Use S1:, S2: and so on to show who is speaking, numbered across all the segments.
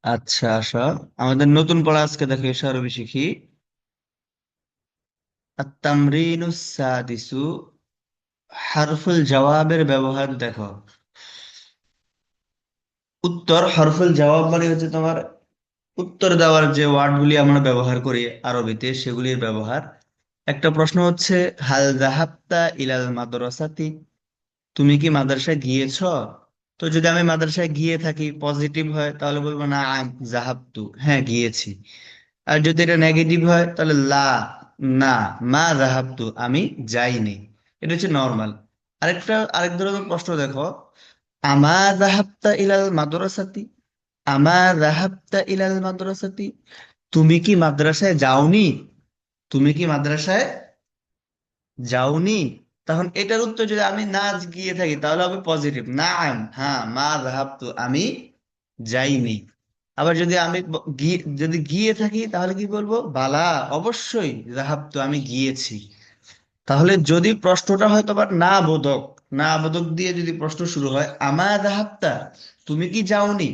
S1: আচ্ছা আসা, আমাদের নতুন পড়া আজকে দেখো এসে আরবি শিখি। আত-তামরিনুস সাদিসু, হারফুল জওয়াবের ব্যবহার দেখো। উত্তর হরফুল জওয়াব মানে হচ্ছে তোমার উত্তর দেওয়ার যে ওয়ার্ডগুলি আমরা ব্যবহার করি আরবিতে সেগুলির ব্যবহার। একটা প্রশ্ন হচ্ছে, হাল যাহাবতা ইলাল মাদ্রাসাতি, তুমি কি মাদ্রাসায় গিয়েছ? তো যদি আমি মাদ্রাসায় গিয়ে থাকি পজিটিভ হয় তাহলে বলবো না জাহাবতু, হ্যাঁ গিয়েছি। আর যদি এটা নেগেটিভ হয় তাহলে না, মা জাহাবতু, আমি যাইনি। এটা হচ্ছে নর্মাল। আরেক ধরনের প্রশ্ন দেখো, আমা জাহাবতা ইলাল মাদ্রাসাতি, আমা জাহাবতা ইলাল মাদ্রাসাতি, তুমি কি মাদ্রাসায় যাওনি? তুমি কি মাদ্রাসায় যাওনি? তখন এটার উত্তর যদি আমি না গিয়ে থাকি তাহলে হবে পজিটিভ, না হ্যাঁ মা যাহাবতু, আমি যাইনি। আবার যদি আমি যদি গিয়ে থাকি তাহলে কি বলবো, বালা, অবশ্যই যাহাবতু, আমি গিয়েছি। তাহলে যদি প্রশ্নটা হয়তো বা না বোধক, না বোধক দিয়ে যদি প্রশ্ন শুরু হয়, আমা যাহাবতা, তুমি কি যাওনি?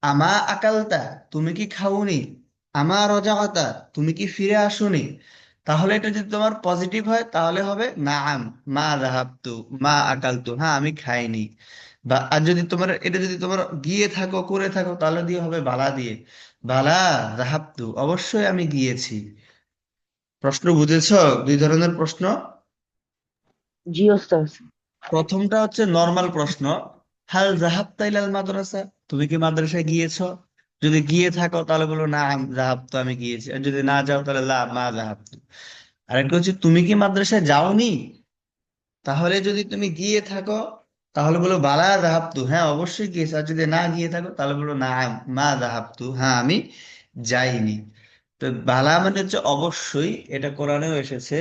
S1: আমা আকালতা, তুমি কি খাওনি? আমা রজাআতা, তুমি কি ফিরে আসোনি? তাহলে এটা যদি তোমার পজিটিভ হয় তাহলে হবে নাআম, মা যাহাবতু, মা আকালতু, হ্যাঁ আমি খাইনি। বা আর যদি তোমার এটা যদি তোমার গিয়ে থাকো করে থাকো তাহলে দিয়ে হবে বালা দিয়ে, বালা যাহাবতু, অবশ্যই আমি গিয়েছি। প্রশ্ন বুঝেছো? দুই ধরনের প্রশ্ন।
S2: জি ওস্তাদ।
S1: প্রথমটা হচ্ছে নর্মাল প্রশ্ন, হাল জাহাবতা ইলাল মাদ্রাসা, তুমি কি মাদ্রাসায় গিয়েছো? যদি গিয়ে থাকো তাহলে বলো না জাহাবতু, আমি গিয়েছি। আর যদি না যাও তাহলে মা জাহাবতু। আরেকটা হচ্ছে, তুমি কি মাদ্রাসায় যাওনি? তাহলে যদি তুমি গিয়ে থাকো তাহলে বলো বালা জাহাবতু, হ্যাঁ অবশ্যই গিয়েছি। আর যদি না গিয়ে থাকো তাহলে বলো না মা জাহাবতু, হ্যাঁ আমি যাইনি। তো বালা মানে হচ্ছে অবশ্যই, এটা কোরআনেও এসেছে।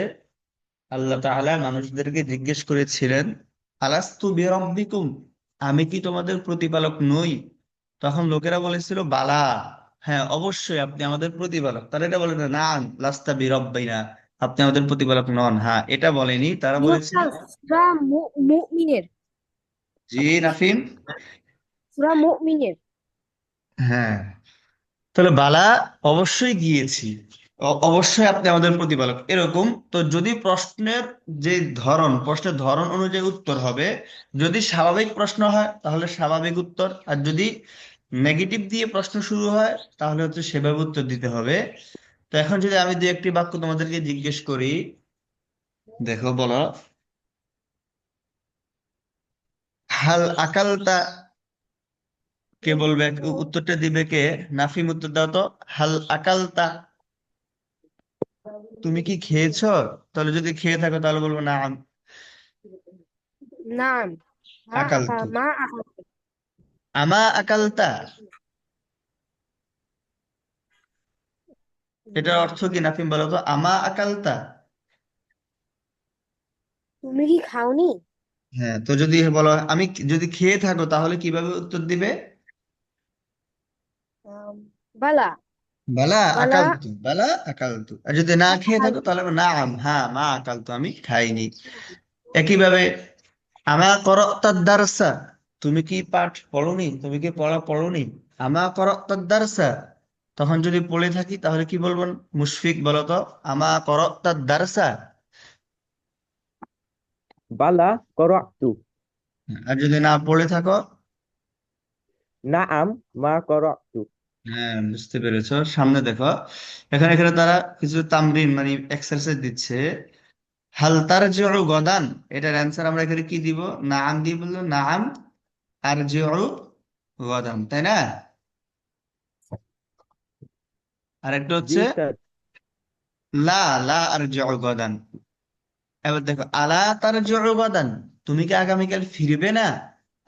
S1: আল্লাহ তাআলা মানুষদেরকে জিজ্ঞেস করেছিলেন, আলাস্তু বিরাব্বিকুম, আমি কি তোমাদের প্রতিপালক নই? তখন লোকেরা বলেছিল বালা, হ্যাঁ অবশ্যই আপনি আমাদের প্রতিপালক। তারা এটা বলে না, না লাস্তা বিরাব্বিনা, আপনি আমাদের প্রতিপালক নন। হ্যাঁ এটা বলেনি, তারা
S2: জি
S1: বলেছিল।
S2: ওস্তাদ, সূরা মুমিনের,
S1: জি নাফিন।
S2: সূরা মুমিনের।
S1: হ্যাঁ, তাহলে বালা, অবশ্যই গিয়েছি, অবশ্যই আপনি আমাদের প্রতিপালক, এরকম। তো যদি প্রশ্নের ধরন অনুযায়ী উত্তর হবে। যদি স্বাভাবিক প্রশ্ন হয় তাহলে স্বাভাবিক উত্তর, আর যদি নেগেটিভ দিয়ে প্রশ্ন শুরু হয় তাহলে হচ্ছে সেভাবে উত্তর দিতে হবে। তো এখন যদি আমি দু একটি বাক্য তোমাদেরকে জিজ্ঞেস করি, দেখো বলো, হাল আকালতা, কে বলবে? উত্তরটা দিবে কে? নাফিম উত্তর দাও তো। হাল আকালতা, তুমি কি খেয়েছো? তাহলে যদি খেয়ে থাকো তাহলে বলবো না
S2: নাম, মা আকা
S1: আকালতু।
S2: মা আকা
S1: আমা আকালতা, এটার অর্থ কি নাফিম বলো তো, আমা আকালতা?
S2: তুমি কি খাওনি?
S1: হ্যাঁ, তো যদি বলো আমি যদি খেয়ে থাকো তাহলে কিভাবে উত্তর দিবে?
S2: আম, বালা,
S1: বালা
S2: বালা
S1: আকালতু, বালা আকালতু। আর যদি না
S2: মা
S1: খেয়ে থাকো
S2: আকালতু।
S1: তাহলে না হ্যাঁ মা আকালতু, আমি খাইনি। একইভাবে, আমা করাতাদ দারসা, তুমি কি পাঠ পড়োনি? তুমি কি পড়া পড়োনি? আমা করাতাদ দারসা, তখন যদি পড়ে থাকি তাহলে কি বলবো? মুশফিক বলো তো, আমা করাতাদ দারসা।
S3: বালা করাতু।
S1: আর যদি না পড়ে থাকো?
S3: নাআম মা করাতু।
S1: হ্যাঁ বুঝতে পেরেছো। সামনে দেখো, এখানে এখানে তারা কিছু তামরিন মানে এক্সারসাইজ দিচ্ছে। হাল তারজিউ গদান, এটার অ্যান্সার আমরা এখানে কি দিব? নাম দিয়ে বললো, নাম আরজিউ গদান, তাই না? আর একটা
S3: জি
S1: হচ্ছে
S3: উস্তাদ।
S1: লা, লা আরজিউ গদান। এবার দেখো, আলা তারজিউ গদান, তুমি কি আগামীকাল ফিরবে না?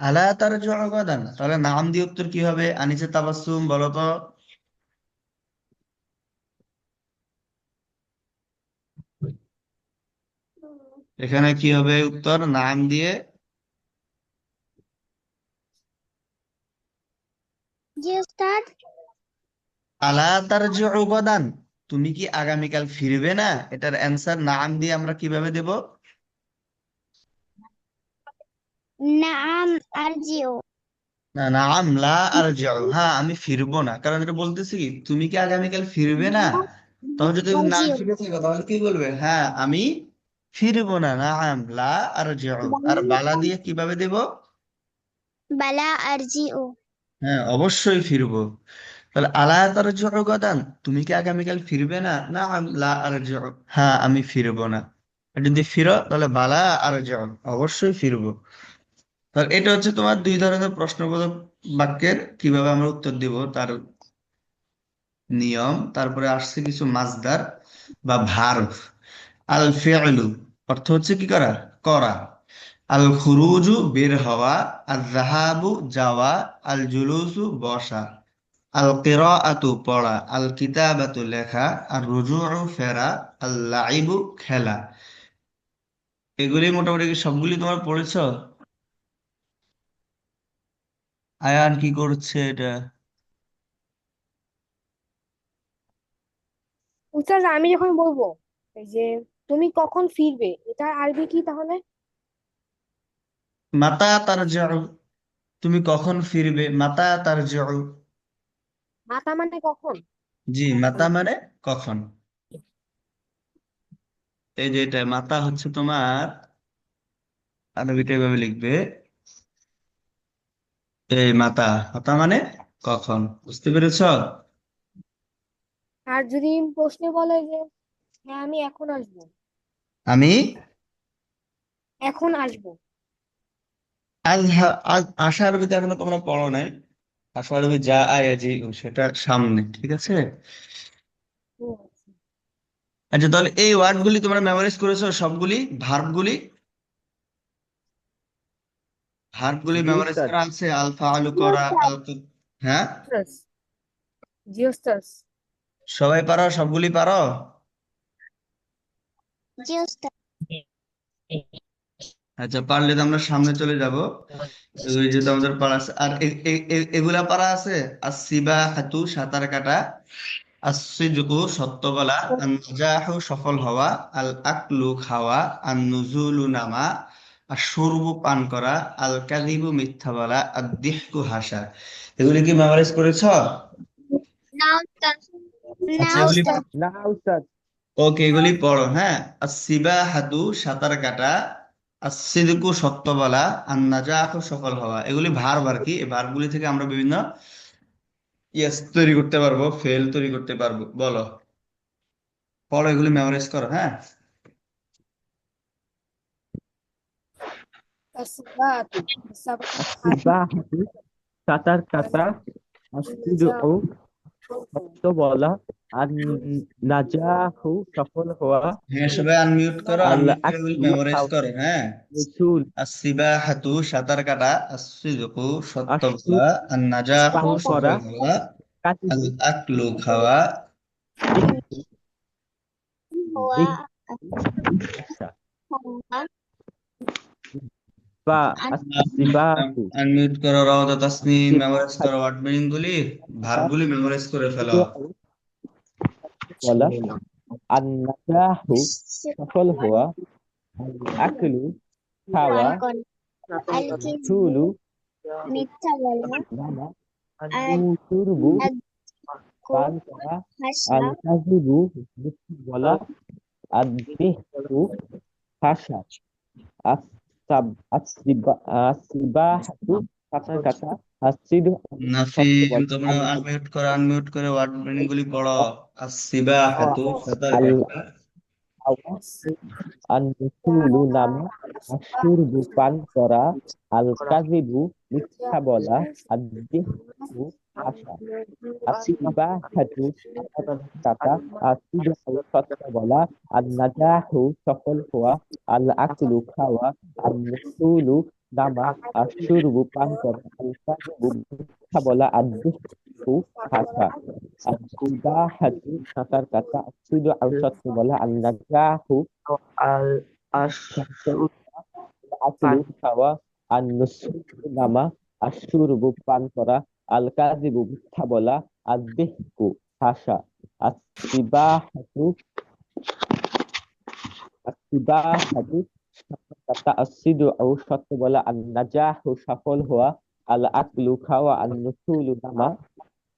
S1: আলা তারজিউ গদান, তাহলে নাম দিয়ে উত্তর কি হবে? আনিসে তাবাসসুম বলো তো। এখানে কি হবে উত্তর নাম দিয়ে?
S2: জি ওস্তাদ।
S1: আলা তারজিউ গাদান, তুমি কি আগামীকাল ফিরবে না? এটার অ্যান্সার নাম দিয়ে আমরা কিভাবে দেব?
S2: নাম আরজিউ।
S1: না না আমলা আর যাও, হ্যাঁ আমি ফিরবো না, কারণ এটা বলতেছি কি তুমি কি আগামীকাল ফিরবে না, তখন যদি তুমি না
S2: আরজিউ।
S1: ফিরে থাকো তাহলে কি বলবে, হ্যাঁ আমি ফিরবো না, না আমলা আর যাও। আর বালা দিয়ে কিভাবে দেব?
S2: বালা আরজিউ।
S1: হ্যাঁ অবশ্যই ফিরবো। তাহলে আলা তারজিউ গাদান, তুমি কি আগামীকাল ফিরবে না, না আমলা আর যাও, হ্যাঁ আমি ফিরবো না। আর যদি ফিরো তাহলে বালা আর যাও, অবশ্যই ফিরবো। তাহলে এটা হচ্ছে তোমার দুই ধরনের প্রশ্নবোধক বাক্যের কিভাবে আমরা উত্তর দিব তার নিয়ম। তারপরে আসছে কিছু মাসদার বা ভার্ব। আল ফি'লু অর্থ হচ্ছে কি করা, করা। আল খুরুজু বের হওয়া। আল যাহাবু যাওয়া। আল জুলুসু বসা। আল কিরাআতু পড়া। আল কিতাবাতু লেখা। আর রুজুউ ফেরা। আল লাইবু খেলা। এগুলি মোটামুটি কি সবগুলি তোমার পড়েছো? আয়ান কি করছে এটা?
S2: উস্তাদ, আমি যখন বলবো এই যে তুমি কখন ফিরবে, এটা আরবি কি তাহলে?
S1: মাতা তারজিউ, তুমি কখন ফিরবে, মাতা তারজিউ।
S2: মাতা মানে কখন?
S1: জি, মাতা মানে কখন। এই যে এটা মাতা হচ্ছে তোমার আরবিতে এভাবে লিখবে, এই মাতা, মাতা মানে কখন, বুঝতে পেরেছো?
S2: আর যদি প্রশ্নে বলে যে হ্যাঁ আমি এখন আসবো,
S1: আমি
S2: এখন আসবো।
S1: আজ আজ আশা আরবিতে এখনো তোমরা পড়ো নাই। আশা আরবি যা আয়াজি সেটা সামনে, ঠিক আছে।
S2: ও আচ্ছা।
S1: আচ্ছা তাহলে এই ওয়ার্ড গুলি তোমরা মেমোরাইজ করেছো সবগুলি, ভার্ব গুলি, ভার্ব গুলি
S3: জি
S1: মেমোরাইজ
S3: উস্তাদ।
S1: করা আছে, আল ফাআলু করা, হ্যাঁ
S2: জিওস্টাস। জিওস্টাস।
S1: সবাই পারো, সবগুলি পারো।
S2: জিওস্টাস।
S1: আচ্ছা পারলে তো আমরা সামনে চলে যাব। ওই যে আমাদের পারা আছে, আর এগুলা পারা আছে। আসিবা হাতু সাঁতার কাটা। আসিদকু সত্য বলা। আন নাজাহু সফল হওয়া। আল আকলু খাওয়া। আন নুজুলু নামা। আর শুরবু পান করা। আল কাযিবু মিথ্যা বলা। আর দিহকু হাসা। এগুলি কি মেমোরাইজ করেছ?
S2: না উস্তাদ। না
S1: আচ্ছা এগুলি,
S2: উস্তাদ।
S3: না উস্তাদ।
S1: ওকে এগুলি পড়ো, হ্যাঁ। আসিবা হাতু সাঁতার কাটা। আসিদকু সত্য বলা। আর নাজাহু সফল হওয়া, এগুলি ভার্ব আর কি। এই ভার্বগুলি থেকে আমরা বিভিন্ন ইয়েস তৈরি করতে পারবো, ফেল তৈরি করতে পারবো। বলো, পড়ো, এগুলি মেমোরাইজ করো, হ্যাঁ।
S2: السباحة. السباحة.
S3: আসিবাহতু সাঁতার কাটা। আসিদউ সত্য বলা। আর নাজাহু সফল হওয়া।
S1: হ্যাঁ সবাই আনমিউট করো,
S3: আল
S1: আনমিউট করে এগুলি
S3: আকলু
S1: মেমোরাইজ
S3: খাওয়া।
S1: করো, হ্যাঁ।
S3: রসুল
S1: আসিবাহাতু সাঁতার কাটা। আসিদকু সত্য
S3: আশু
S1: বলা। আর নাজাহু
S3: পান করা।
S1: সফল হওয়া। আল
S3: কাতিবু
S1: আকলু খাওয়া।
S3: দিহকু
S2: هو
S3: আশা।
S2: هو
S3: বা আসিবাহু
S1: আনমিউট করো, রাওদা তাসনিম মেমোরাইজ করো
S3: আসিবাহতু
S1: ওয়ার্ড মিনিং গুলি, ভার্ব গুলি মেমোরাইজ করে ফেলো।
S3: বলা। আর নাজাহু সফল হওয়া। আল আকলু খাওয়া।
S2: পান করা। আল কিযবু
S3: রসুলু
S2: মিথ্যা বলা।
S3: নামা।
S2: আর
S3: শুরবু
S2: আদকু
S3: পান করা।
S2: হাসা।
S3: আল কাযিবু মিথ্যা বলা। আর দিহকু হাসা। আসিবাহাতু সাঁতার কাটা। আসিদ সত্য
S1: নাফিম
S3: বলা।
S1: তোমরা আনমিউট করো, আনমিউট করে ওয়ার্ড মিনিং গুলি পড়ো। আসিবাহাতু সাঁতার
S3: আল
S1: কাটা।
S3: হাওয়া। আন-নুসুলু নামা। আশ-শুরবু পান করা। আল-কাযিবু মিথ্যা বলা। আদ-দিহকু হাসা। আসিবাহাতু সাঁতার কাটা। আসিদহু সত্য বলা। আন-নাজাহু সফল হওয়া। আল-আকলু খাওয়া। আন-নুসুলু নামা। আশ-শুরবু পান করা। আল-কাযিবু মিথ্যা বলা। আদ-দিহকু হাসা। আসিবাহাতু সাঁতার কাটা। আসিদহু সত্য বলা। আন-নাজাহু সফল হওয়া। আল-আকলু খাওয়া। আন-নুসুলু নামা। আশ-শুরবু পান করা। আল-কাযিবু মিথ্যা বলা। আদ-দিহকু হাসা। আসিবাহাতু আসিবাহাতু সাঁতার তাসসিদু সত্য বলা, আন নাজাহু সফল হওয়া, আল আকলু খাওয়া, আন নুসুলু নামা,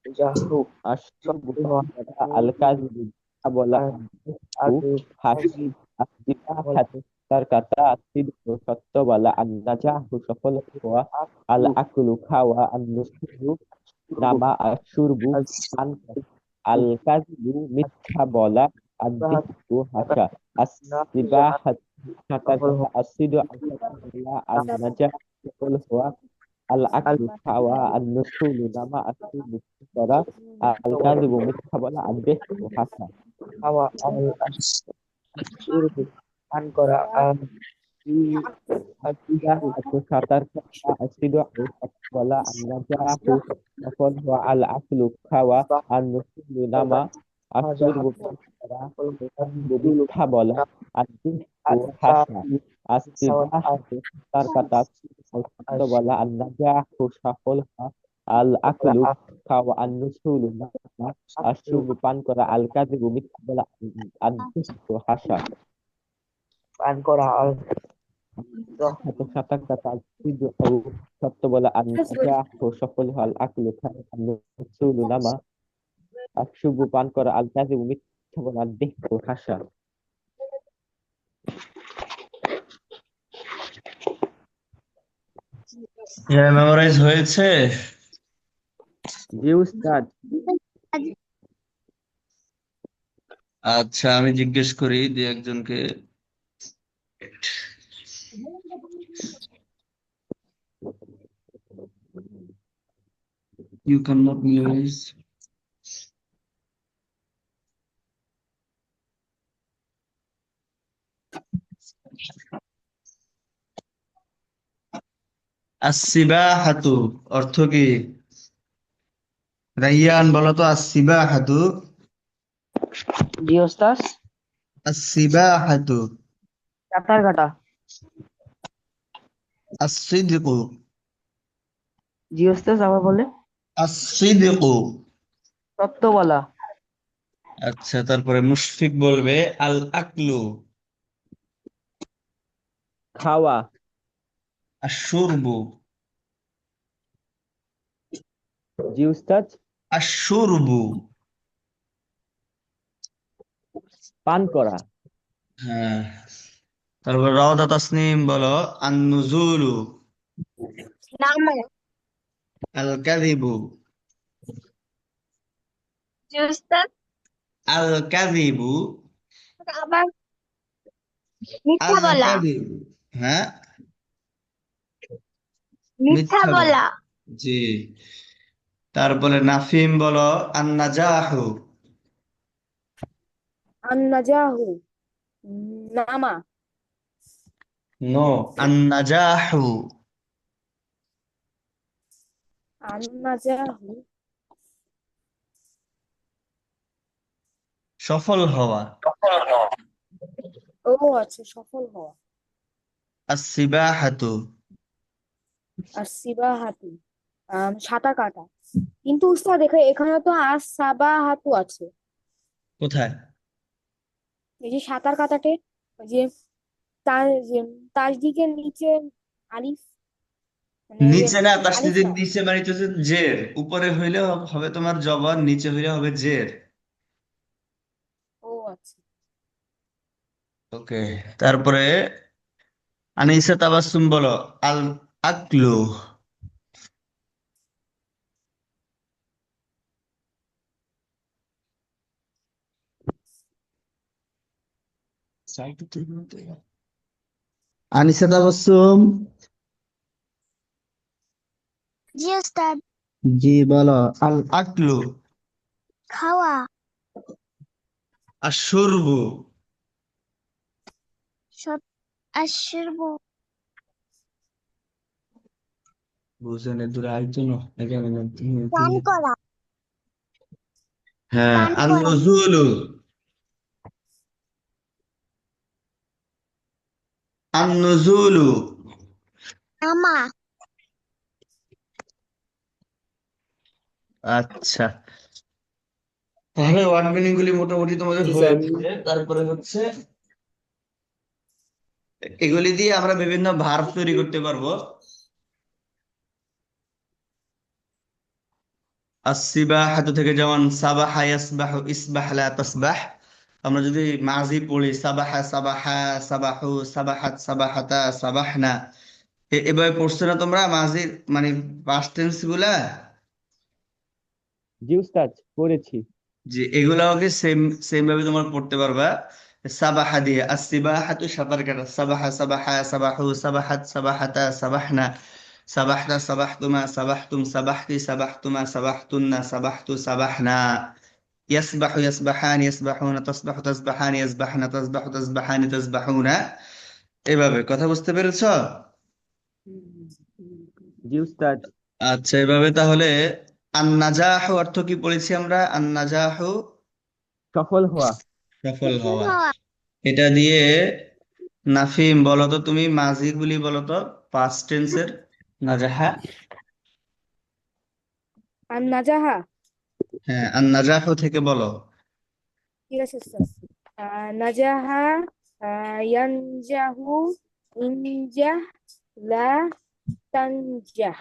S4: জাহু
S3: আশরবু
S4: সফল
S3: পান করা, আল কাযিবু মিথ্যা বলা,
S4: আর
S3: আদ্দিকু
S4: আগে
S3: হাসা,
S4: আজিব
S3: আসিবাহাতু তার কাতা, আসিদকু সত্য বলা, আন নাজাহু সফল হওয়া, আল আকলু খাওয়া, আন নুসুলু নামা, আশুরবু পান করা, আল কাযিবু মিথ্যা বলা, আদ্দিকু হাসা, আসিবাহাতু সাঁতার
S4: সফল
S3: কাটা, আসিদু সত্য বলা, আন নাজাহু সফল হওয়া, আল আকলু খাওয়া, আন নুসুলু নামা, আশুরবু পান করা, আল কাযিবু মিথ্যা বলা, আদ্দিকু হাসা।
S4: খাওয়া আল আশুরবু পান করা
S3: আসিবাহাতু সাঁতার কাটা, আসিদু সত্য বলা, আন নাজাহু সফল হওয়া, আল আকলু খাওয়া, আন নুসুলু নামা, আশুরবু পান করা, কাযিবু মিথ্যা বলা, আদ্দিকু হাসা, আসিবাহাতু সাঁতার কাটা, আসিদু সত্য বলা, আন নাজাহু সফল হওয়া, আল আকলু খাওয়া, আন নুসুলু নামা, আশুরবু পান করা, আল কাযিবু মিথ্যা বলা, আদ্দিকু হাসা।
S4: পান করা আল
S3: হাতে সাঁতার কাটা, আসিদু সত্য বলা, আন নাজাহু সফল হওয়া, আল আকলু খাওয়া, আন নুসুলু নামা, আশুরবু পান করা, আল কাযিবু মিথ্যা বলা, আদ্দিকু হাসা।
S1: মেমোরাইজ হয়েছে?
S3: জি উস্তাদ।
S1: আচ্ছা, আমি জিজ্ঞেস করি যে একজনকে। You cannot memorize. আসিবাহাতু অর্থ কি? রাইয়ান বলো তো, আসিবাহাতু।
S4: জি ওস্তাদ
S1: আসিবাহাতু।
S4: সাঁতার কাটা
S1: আসিদকু।
S4: জি ওস্তাদ আবার বলে
S1: আসিদকু।
S4: সত্য বলা
S1: আচ্ছা, তারপরে মুশফিক বলবে আল আকলু।
S3: খাওয়া।
S1: আশুরবু।
S3: জি উস্তাদ।
S1: আশুরবু।
S3: পান করা।
S1: হ্যাঁ। তারপর রাওদা তাসনিম বলো আন-নুজুলু।
S2: নামা।
S1: আল কাযিবু।
S2: জি উস্তাদ।
S1: আল কাযিবু।
S2: আবার মিথ্যা
S1: আল
S2: বলা।
S1: কাযিবু। হ্যাঁ,
S2: মিথ্যা
S1: মিথ্যা বলা।
S2: বলা।
S1: জি। তারপরে নাফিম বলো আন-নাজাহু।
S2: আন্নাজাহু নামা।
S1: নো, আন-নাজাহু।
S2: আন্নাজাহু
S1: সফল হওয়া।
S2: ও আচ্ছা, সফল হওয়া।
S1: আসিবাহাতু।
S2: আর সিবাহাতু সাঁতার কাটা। কিন্তু উস্তাদ দেখো, এখানে তো সাবাহাতু আছে।
S1: কোথায়?
S2: এই যে সাঁতার কাটাতে, ওই যে তার যে তাসদিকের নিচে আলিফ, মানে ওই যে
S1: নিচে না,
S2: আলিফ
S1: তাসদিদের
S2: না।
S1: নিচে মানে হচ্ছে জের। উপরে হইলে হবে তোমার জবর, নিচে হইলে হবে জের।
S2: ও আচ্ছা।
S1: ওকে। তারপরে আনিসা তাবাসসুম বলো আল আকলু। আনিসা তাবাসসুম।
S2: জি ওস্তাদ।
S1: জি বলো আল আকলু।
S2: খাওয়া।
S1: আশুরবু।
S2: সব আশরবু
S1: বুঝেন দূরে আরেকজন এখানে
S2: পান করা।
S1: হ্যাঁ,
S2: পান
S1: আন
S2: করা
S1: নুজুলু। আন নুজুলু।
S2: নামা।
S1: আচ্ছা, তাহলে ওয়ার্ড মিনিং গুলি মোটামুটি তোমাদের
S4: জি স্যার
S1: হয়েছে। তারপরে হচ্ছে এগুলি দিয়ে আমরা বিভিন্ন ভার্ব তৈরি করতে পারবো। আসিবাহাতু থেকে যেমন সাবাহা ইয়াসবাহু ইসবাহ লা তাসবাহ, আমরা যদি মাজি পড়ি সাবাহা সাবাহা, সাবাহু সাবাহাত, সাবাহাতা সাবাহনা, এভাবে পড়ছো না তোমরা মাজির মানে পাস্ট টেন্স গুলা?
S3: জি উস্তাদ, পড়েছি।
S1: যে এগুলাকে সেম সেম ভাবে তোমরা পড়তে পারবা। সাবাহা দিয়ে আসিবাহাতু সাঁতার কাটা, সাবাহা সাবাহা সাবাহু সাবাহাত সাবাহাতা সাবাহনা, সাবাহতা সাবাহতুমা সাবাহতুম সাবাহতি সাবাহতুমা সাবাহতুন্না সাবাহতু সাবাহনা, ইয়াসবাহু ইয়াসবাহানি ইয়াসবাহুনা তাসবাহু তাসবাহানি ইয়াসবাহনা তাসবাহু তাসবাহানি তাসবাহুনা। এভাবে কথা বুঝতে পেরেছো?
S3: জি উস্তাদ।
S1: আচ্ছা, এভাবে তাহলে আন্নাজাহু অর্থ কি পড়েছি আমরা? আন্নাজাহু
S3: সফল হওয়া।
S1: সফল হওয়া। এটা দিয়ে নাফিম বলো তো, তুমি মাজি গুলি বলো তো পাস্ট টেন্সের নাজাহা।
S2: আর নাজাহা।
S1: হ্যাঁ, আন্নাজাহু থেকে বলো।
S2: ঠিক আছে স্যার। নাজাহা, ইয়ানজাহু, ইনজাহ, লা তানজাহ।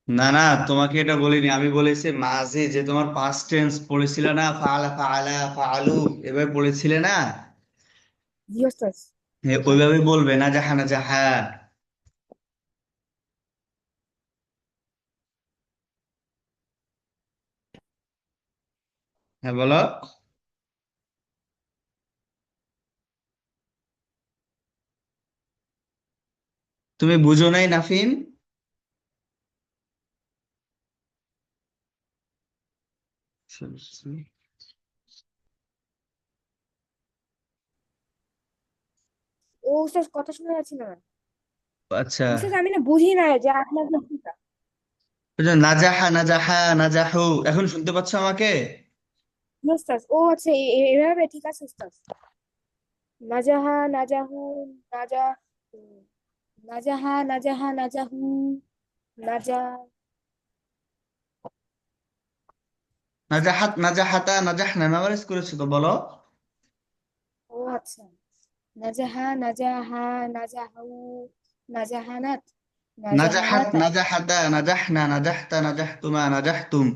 S1: না না, তোমাকে এটা বলিনি, আমি বলেছি মাঝে যে তোমার পাস্ট টেন্স পড়েছিলে না, ফাআলা ফাআলা ফাআলু, এভাবে পড়েছিলে না?
S2: জি ওস্তাদ।
S1: হ্যাঁ, ওইভাবে বলবে না জাহা না জাহা। হ্যাঁ বলো। তুমি বুঝো নাই নাফিন?
S2: ও স্যার, কথা শোনা যাচ্ছে না।
S1: আচ্ছা,
S2: স্যার আমি না বুঝি না যে আপনার কথা।
S1: ওই যে নাজাহা নাজাহা নাজাহু, এখন শুনতে পাচ্ছ আমাকে?
S2: জি ওস্তাদ। ও আচ্ছা, এভাবে ঠিক আছে ওস্তাদ। নাজাহা, নাজাহু, নাজা, নাজাহা, নাজাহা, নাজাহু, নাজা।
S1: নাজাহাত নাজাহাতা নাজাহনা মেমোরাইজ করেছো তো, বলো।
S2: ও আচ্ছা। নাজাহা, নাজাহা, নাজাহু, নাজাহানাত,
S1: নাজাহাত
S2: নাজাহানাতা,
S1: নাজাহাতা নাজাহনা নাজাহতা নাজাহতুমা নাজাহতুম।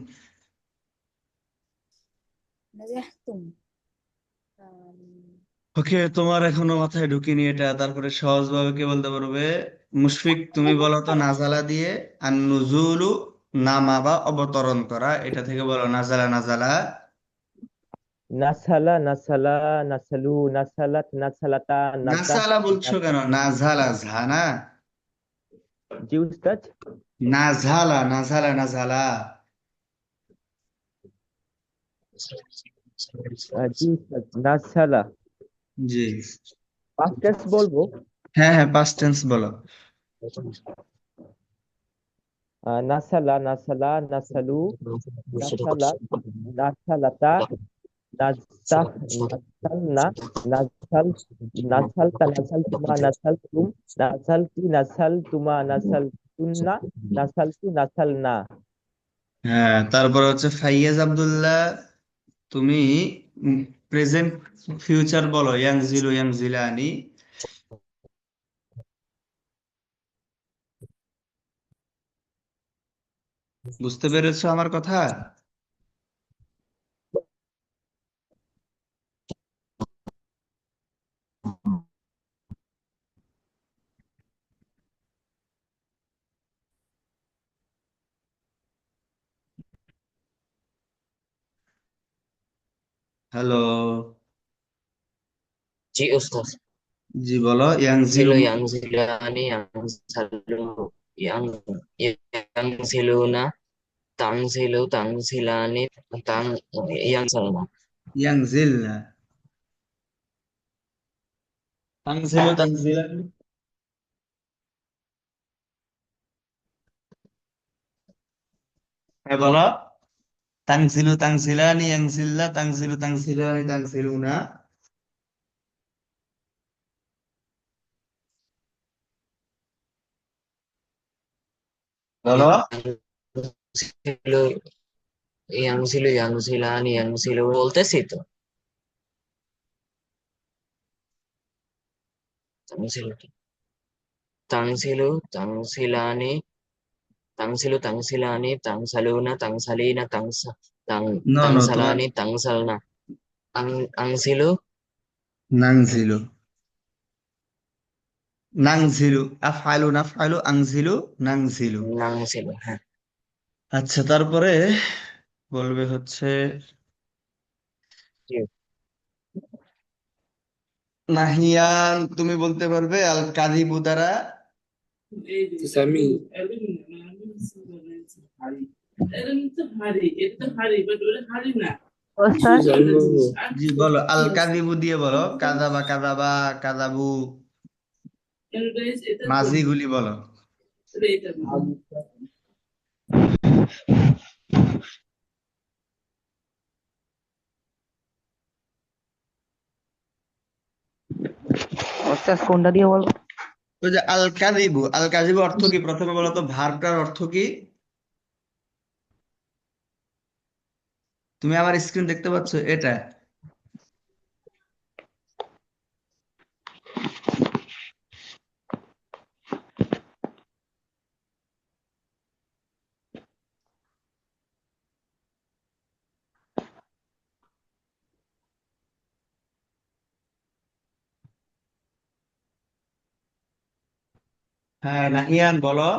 S2: নাজাহতুম। আম,
S1: ওকে, তোমার এখনো মাথায় ঢুকিনি এটা, তারপরে সহজভাবে কে বলতে পারবে? মুশফিক, তুমি বলো তো নাজালা দিয়ে। আর নুজুলু নামা বা অবতরণ করা, এটা থেকে বলো নাজালা নাজালা।
S3: নাসালা নাসালা, নাসালু, নাসালাত, নাসালাতা, নাজাহ,
S1: নাসালা বলছো কেন? নাজালা ঝানা।
S3: জি উস্তাদ।
S1: নাজালা নাজালা নাজালা।
S3: জি উস্তাদ, নাসালা।
S1: জি।
S3: পাস্ট টেন্স বলবো।
S1: হ্যাঁ হ্যাঁ, পাস্ট টেন্স বলো।
S3: নাসালা নাসালা, নাসালু, নাসালাত, নাসালাতা, নাজাহ, নাসালনা, নাসাল, নাসালতা, নাসালতুমা, নাসালতুম, নাসালতি, নাসালতুমা, নাসালতুন্না, নাসালতু, নাসালনা।
S1: হ্যাঁ, তারপর হচ্ছে ফাইয়াজ আব্দুল্লাহ, তুমি প্রেজেন্ট ফিউচার বলো, ইয়াংজিলু ইয়াংজিলানি। বুঝতে পেরেছো আমার কথা? হ্যালো।
S5: জি উস্তাদ।
S1: জি বলো, ইয়াংজিলু।
S5: জিলো ইয়াংজিলানি ইয়াংসালু ইয়াং ইয়াংসিলুনা তাংসিলু তাংসিলানি তাং ইয়াংসালুনা।
S1: ইয়াংজিলনা তানজিলু তানজিলানি। হ্যাঁ বলো। তানজিলু তানজিলানি ইয়াংজিল্লা তানজিলু তানজিলানি তানজিলুনা। বলো।
S5: ইয়াংসিলু ইয়াংসিলু ইয়াংসিলানি ইয়াংসিলু বলতেছি তো। তাংসিলু তাংসিলু তাংসিলানি তাংসিলানি তাংসালুনা তাংসালিনা তাং
S1: নো নো, তোমার
S5: তাংসালানি তাংসালনা আং আংসিলু
S1: নাংজিলু, নাংজিলু, আফআলু নাফআলু, আংজিলু নাংজিলু।
S5: নাংসিলু, হ্যাঁ।
S1: আচ্ছা, তারপরে বলবে হচ্ছে
S5: জি।
S1: নাহিয়ান, তুমি বলতে পারবে আল কাযিবু দ্বারা?
S6: تسميه
S4: ওস্তাদ
S1: জি বলো, আল কাযিবু দিয়ে বলো, কাযাবা কাযাবা, কাযাবু, মাজিগুলি বলো।
S4: ওস্তাদ কোনটা দিয়ে বলবো?
S1: ওই যে আল কাযিবু, আল কাযিবু অর্থ কি প্রথমে বলো তো, ভার্বটার অর্থ কি? তুমি আমার স্ক্রিন দেখতে পাচ্ছ এটা? হ্যাঁ নাহিয়ান বলো।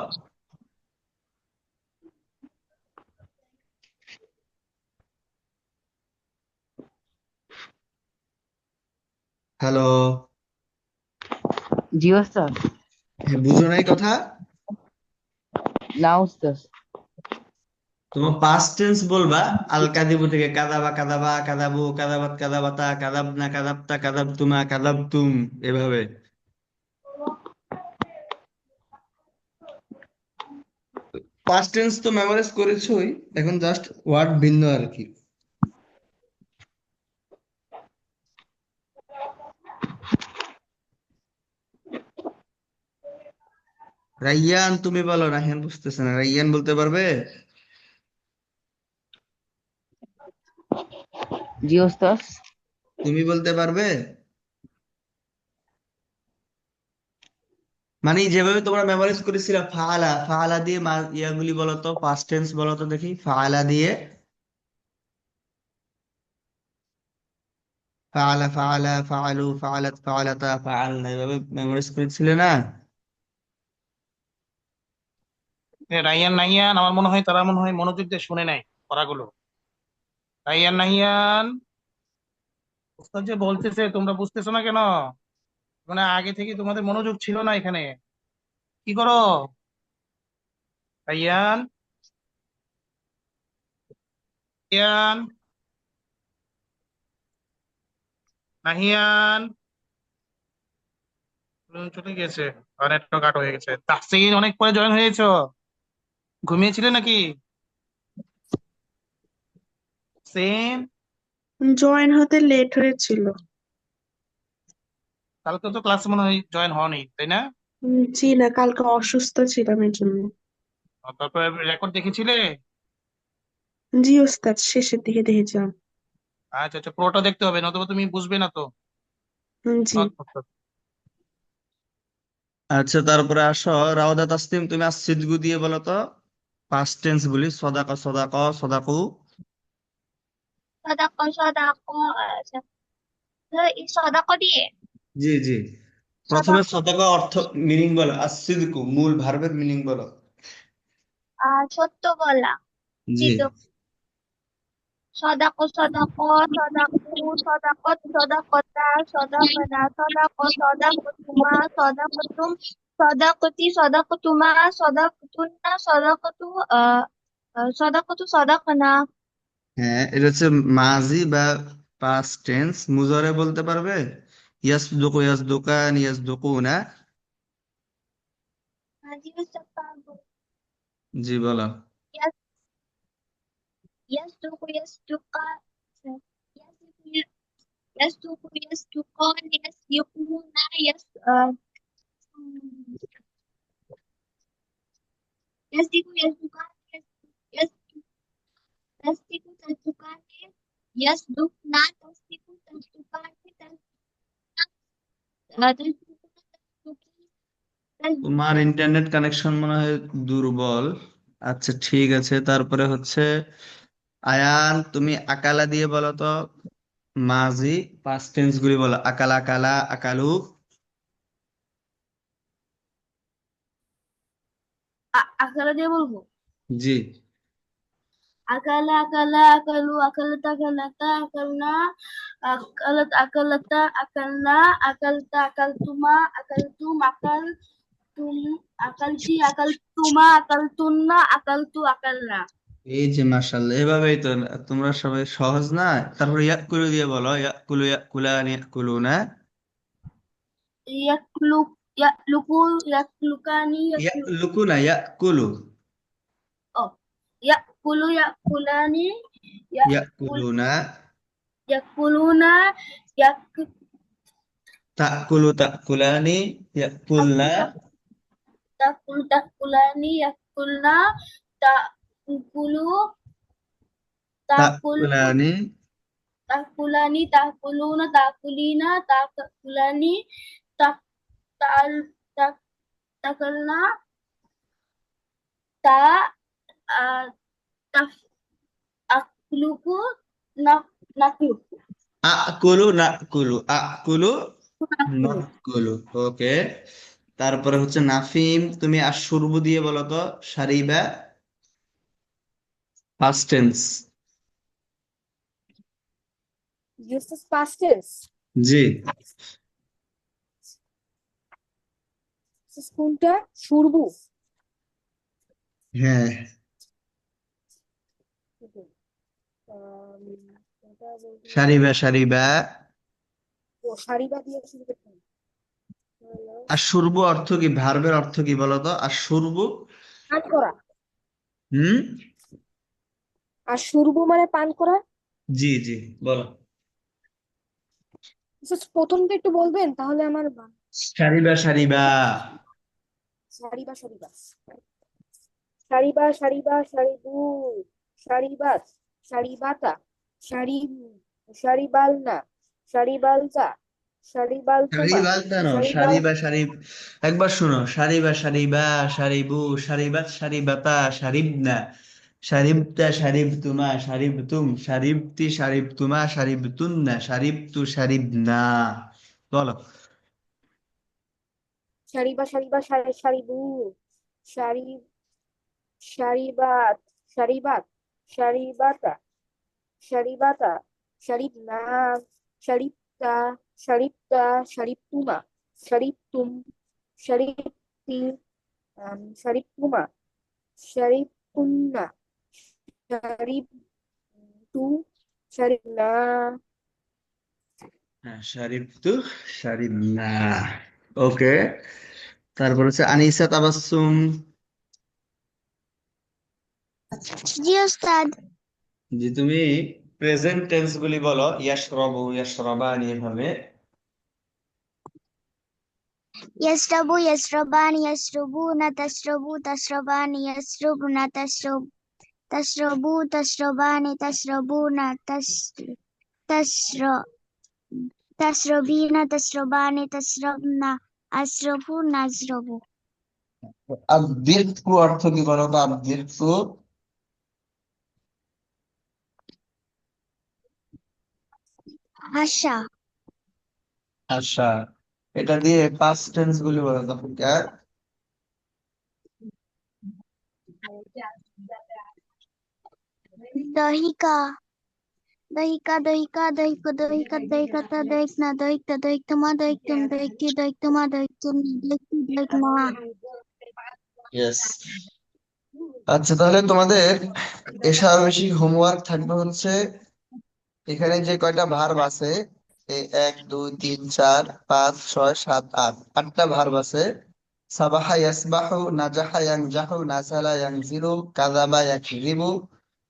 S1: হ্যালো।
S4: জি ওস্তাদ।
S1: হ্যাঁ, বুঝো নাই কথা?
S4: না ওস্তাদ।
S1: তোমার পাস্ট টেন্স বলবা, আল কাযিবু থেকে কাযাবা কাযাবা, কাযাবু কাযাবাত, কাযাবাতা কাযাবনা, কাযাবতা কাযাবতুমা, কাযাবতুম, এভাবে। পাস্ট টেন্স তো মেমোরাইজ করেছোই, এখন জাস্ট ওয়ার্ড ভিন্ন আর কি। রাইয়ান তুমি বলো, রাইয়ান বুঝতেছে না, রাইয়ান বলতে পারবে?
S4: জি ওস্তাদ।
S1: তুমি বলতে পারবে? মানে যেভাবে তোমরা মেমোরাইজ করেছিলে, ফাআলা, ফাআলা দিয়ে ইয়াগুলি বলো তো, পাস্ট টেন্স বলো তো দেখি, ফাআলা দিয়ে। ফাআলা, ফাআলা, ফাআলু, ফাআলাত, ফাআলাতা, ফাআলনা, এভাবে মেমোরাইজ করেছিলে না?
S7: রাইয়ান নাহিয়ান আমার মনে হয় তারা মনে হয় মনোযোগ দিয়ে শুনে নেয় পড়াগুলো। রাইয়ান নাহিয়ান, উস্তাদ যে বলতেছে তোমরা বুঝতেছো না কেন? মানে আগে থেকে তোমাদের মনোযোগ ছিল না এখানে। কি করো? রাইয়ান, রাইয়ান, নাহিয়ান, চলে গেছে। আর একটা কাট হয়ে গেছে। তাহসিন অনেক পরে জয়েন হয়েছো, ঘুমিয়েছিলে নাকি? সেম।
S8: জয়েন হতে লেট হয়েছিল।
S7: কালকে তো ক্লাসে মনে হয় জয়েন হওনি, তাই না?
S8: জি না, কালকে অসুস্থ ছিলাম এর জন্য।
S7: তারপরে রেকর্ড দেখেছিলে?
S8: জি ওস্তাদ, শেষের দিকে দেখেছিলাম।
S7: আচ্ছা আচ্ছা, পুরোটা দেখতে হবে, নতুবা তুমি বুঝবে না তো।
S8: জি।
S1: আচ্ছা, তারপরে আসো, রাওদা তাসনিম তুমি আসছিদগু দিয়ে বলো তো, পাস্ট টেন্স গুলি, সদাকা সদাকা, সদাকু।
S9: সদাকো সদাকো আচ্ছা এই সদাকো দিয়ে
S1: জি জি, প্রথমে
S9: সদাকো
S1: সদাকা অর্থ, মিনিং বলো, আসছিদগু মূল ভার্বের মিনিং বলো।
S9: সত্য বলা
S1: জি।
S9: সিদ্ধ সদাকো সদাকো সদাকু সদাকত সদাকতা সদাকনা সদাকো সদাকতুমা সদাকতুম সদাকতি সদাকতুমা সদাকতুন্না সদাকতু সদাকতু সদাকনা
S1: হ্যাঁ, এটা হচ্ছে মাজি বা পাস্ট টেন্স। মুজরে বলতে পারবে? ইয়াসদুকু, ইয়াসদুকান, ইয়াসদুকুনা।
S9: জিজ্ঞেস পারবো
S1: জি বলো।
S9: ইয়াসদুকু ইয়াসদুকা ইয়াসদুকু ইয়াসদুকান ইয়াসদুকুনা يصدق يصدقان تصدق تصدقان يصدقنا تصدق تصدقان تصدقنا
S1: তোমার ইন্টারনেট কানেকশন মনে হয় দুর্বল। আচ্ছা ঠিক আছে, তারপরে হচ্ছে আয়ান, তুমি আকালা দিয়ে বলো তো মাজি পাস্ট টেন্স গুলি বলো। আকালা, আকালা, আকালু।
S9: আকালা দিয়ে বলবো।
S1: জি।
S9: আকালা আকালা আকালু আকালাতা আকালাতা আকালনা আকালাতা আকালনা আকালতা আকালতুমা আকালতুম আকালতুম আকালতি আকালতুমা আকালতুন্না আকালতু আকালনা।
S1: এই যে মাশাআল্লাহ, এভাবেই তো। তোমরা সবাই সহজ না। তারপরে ইয়াকুলু দিয়ে বলো। ইয়াকুলু, ইয়াকুলানি, ইয়াকুলুনা।
S9: ইয়াকলুক ইয়াকলুকু ইয়াকলুকানি
S1: ইয়াকলুকু না, ইয়াকুলু।
S9: ও ইয়াকুলু ইয়াকুলানি ইয়াকুল
S1: ইয়াকুলুনা।
S9: ইয়াকুলুনা ইয়াক
S1: তাকুলু, তাকুলানি, ইয়াকুলনা।
S9: তাকুলানি ইয়াকুলনা তাকুলু তাকুল
S1: তাকুলানি।
S9: তাকুলানি তাকুলুনা তাকুলিনা তাকুলানি তাক তাল তাক তাকালনা তা তাফ আকলুকু নাকলুকু
S1: আকুলু, নাকুলু, আকুলু,
S9: নাকলু।
S1: নাকুলু। ওকে। তারপরে হচ্ছে নাফিম, তুমি আশুরবু দিয়ে বলো তো সারিবা past tense.
S2: Used past tense.
S1: জি।
S2: কোনটা? শুরবু।
S1: হ্যাঁ।
S2: কোনটা বলতে
S1: সারিবা, সারিবা।
S2: ও সারিবা দিয়ে শুরু করতে হবে।
S1: আশুরবু অর্থ কি? ভার্বের অর্থ কি বলো তো আশুরবু?
S2: পান করা।
S1: হুম।
S2: আর শুরবু মানে পান করা।
S1: জি জি, বলো।
S2: প্রথমটা একটু বলবেন তাহলে আমার
S1: সারিবা, সারিবা।
S2: সারিবা সারিবা সারিবা সারিবা সারিবু সারিবাস সারিবাতা সারি সারিবালনা সারিবালতা সারিবালতুমা
S1: সারিবালতানো,
S2: সারিবাল
S1: সারিবা, সারি। একবার শুনো। সারিবা, সারিবা, সারিবু, সারিবাত, সারিবাতা, সারিবনা, সারিবতা, সারিবতুমা, সারিবতুম, সারিবতি, সারিবতুমা, সারিবতুন্না, সারিবতু, সারিবনা। বলো।
S2: সারিবা সারিবা সারিবু সারি সারিবাত সারিবাত সারিবাতা সারিবাতা সারিবনা সারিবতা সারিবতা সারিবতুমা সারিবতুম সারিবতি সারিবতুমা সারিবতুন্না সারিবতু সারিবনা।
S1: হ্যাঁ, সারিবতু, সারিবনা। ওকে। তারপর হচ্ছে আনিসা তাবাসসুম।
S9: জি ওস্তাদ।
S1: যে তুমি প্রেজেন্ট টেন্স গুলি বলো। ইয়াশরাবু, ইয়াশরাবানি, এভাবে।
S9: يشرب يشربان يشربون تشرب تشربان يشربن تشربوا تشربان تشربون تشر تشربين تشربان تشربن أشرب نشرب
S1: আবদিরকু অর্থ কি বলো তো? আবদিরকু।
S9: আশা
S1: আশা। এটা দিয়ে পাস্ট টেন্স গুলি বলো তো।
S9: দহিকা দহিকা দহিকা দহিক দহিকা দহিকাতা দহিকনা দহিকতা দহিকতমা দহিকতুম দহিকতি দহিকতমা দহিকতুম দহিকতি দহিকমা।
S1: ইয়েস। আচ্ছা, তাহলে তোমাদের এশার বেশি হোমওয়ার্ক থাকবে হচ্ছে এখানে যে কয়টা ভার্ব আছে, এই 1 2 3 4 5 6 7 8, 8টা ভার্ব আছে। সাবাহা ইয়াসবাহু, নাজাহা ইয়ানজাহু, নাসালা ইয়ানজিলু, কাযাবা ইয়াকযিবু,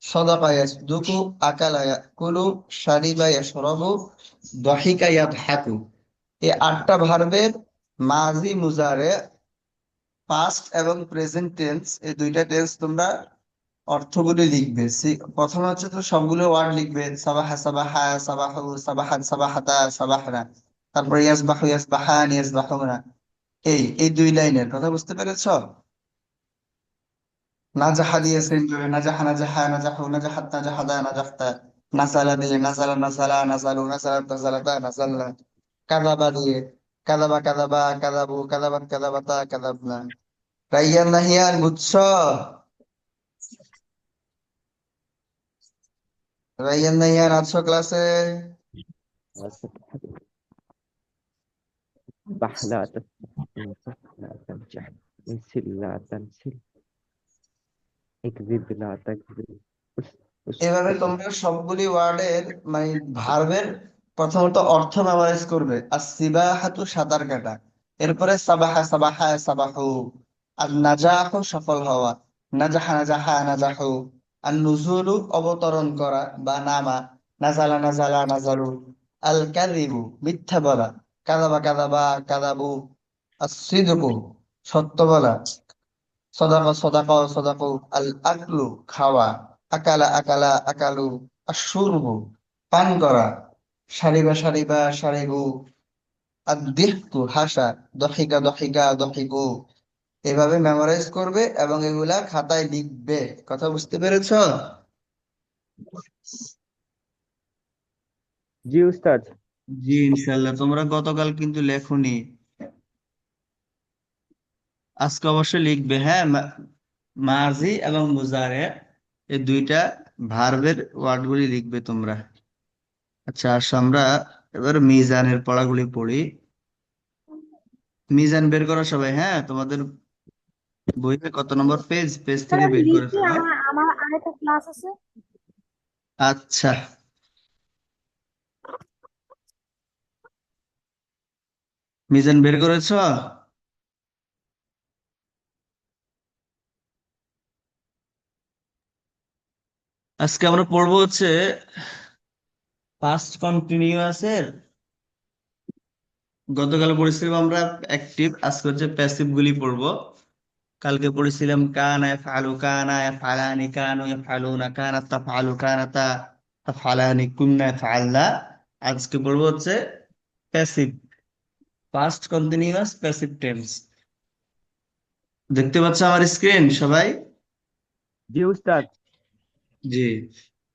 S1: সাদাকা ইয়াসদুকু, আকালা ইয়াকুলু, শারিবা ইয়াশরাবু, দাহিকা ইয়াদহাকু। এই 8টা ভার্বের মাজি, মুজারে, পাস্ট এবং প্রেজেন্ট টেন্স, এই দুইটা টেন্স তোমরা অর্থগুলি লিখবে। প্রথমে হচ্ছে তো সবগুলো ওয়ার্ড লিখবে। সাবাহা, সাবাহা, সাবাহু, সাবাহান, সাবাহাতা, সাবাহনা। তারপর ইয়াসবাহু, ইয়াসবাহান, ইয়াসবাহুনা। এই দুই লাইনের কথা বুঝতে পেরেছ? নাজাহা দিয়ে সেন্ড করবে, নাজাহা নাজাহা নাজাহু নাজাহাত নাজাহাদা নাজাহতা। নাসালা দিয়ে নাসালা নাসালা নাসালু নাসালাত নাসালাতা নাসালনা। কাযাবা দিয়ে কাযাবা কাযাবা কাযাবু কাযাবাত কাযাবাতা কাযাবনা। রাইয়ান নাহিয়ান বুঝছো? রাইয়ান নাহিয়ান আছো ক্লাসে?
S3: اصبح لا تصبح انصح لا تنجح انسل لا تنسل اكذب لا تكذب
S1: এভাবে
S3: اسكت
S1: তোমরা সবগুলি ওয়ার্ডের মানে ভার্বের প্রথমত অর্থ মেমোরাইজ করবে। আসসিবাহাতু সাঁতার কাটা, এরপরে সাবাহা সাবাহা সাবাহু। আর নাজাহু সফল হওয়া, নাজাহা নাজাহা নাজাহু। আর নুজুলু অবতরণ করা বা নামা, নাজালা নাজালা নাজালু। আল কাযিবু মিথ্যা বলা, কাযাবা কাযাবা কাযাবু। আসসিদকু সত্য বলা, সদাকা সদাকা সদাকু। আল আকলু খাওয়া, আকালা আকালা আকালু। আশুরবু পান করা, সারিবা সারিবা সারিবু। আদিহকু হাসা, দহিকা দহিকা দহিকু। এভাবে মেমোরাইজ করবে এবং এগুলা খাতায় লিখবে। কথা বুঝতে পেরেছ?
S3: জি উস্তাদ।
S1: জি ইনশাল্লাহ। তোমরা গতকাল কিন্তু লেখনি, আজকে অবশ্যই লিখবে। হ্যাঁ, মাজি এবং মুজারে এই দুইটা ভার্বের ওয়ার্ডগুলি লিখবে তোমরা। আচ্ছা, আসো আমরা এবার মিজানের পড়াগুলি পড়ি। মিজান বের করো সবাই। হ্যাঁ, তোমাদের বইতে কত নম্বর পেজ, পেজ
S2: স্যার
S1: থেকে
S2: আমি
S1: বের করে
S2: লিখি,
S1: ফেলো।
S2: আমার আমার আরেকটা ক্লাস আছে।
S1: আচ্ছা, মিজান বের করেছো? আজকে আমরা পড়বো হচ্ছে পাস্ট কন্টিনিউয়াস এর। গতকাল পড়েছিলাম আমরা অ্যাক্টিভ, আজকে হচ্ছে প্যাসিভ গুলি পড়বো। কালকে পড়েছিলাম কানা ইয়াফআলু কানা ইয়াফআলানি কানু ইয়াফআলুনা কানাত তাফআলু কানাতা তাফআলানি কুননা ইয়াফআলনা। আজকে পড়বো হচ্ছে passive, past continuous passive tense. দেখতে পাচ্ছ আমার স্ক্রিন সবাই?
S3: জি উস্তাদ।
S1: জি,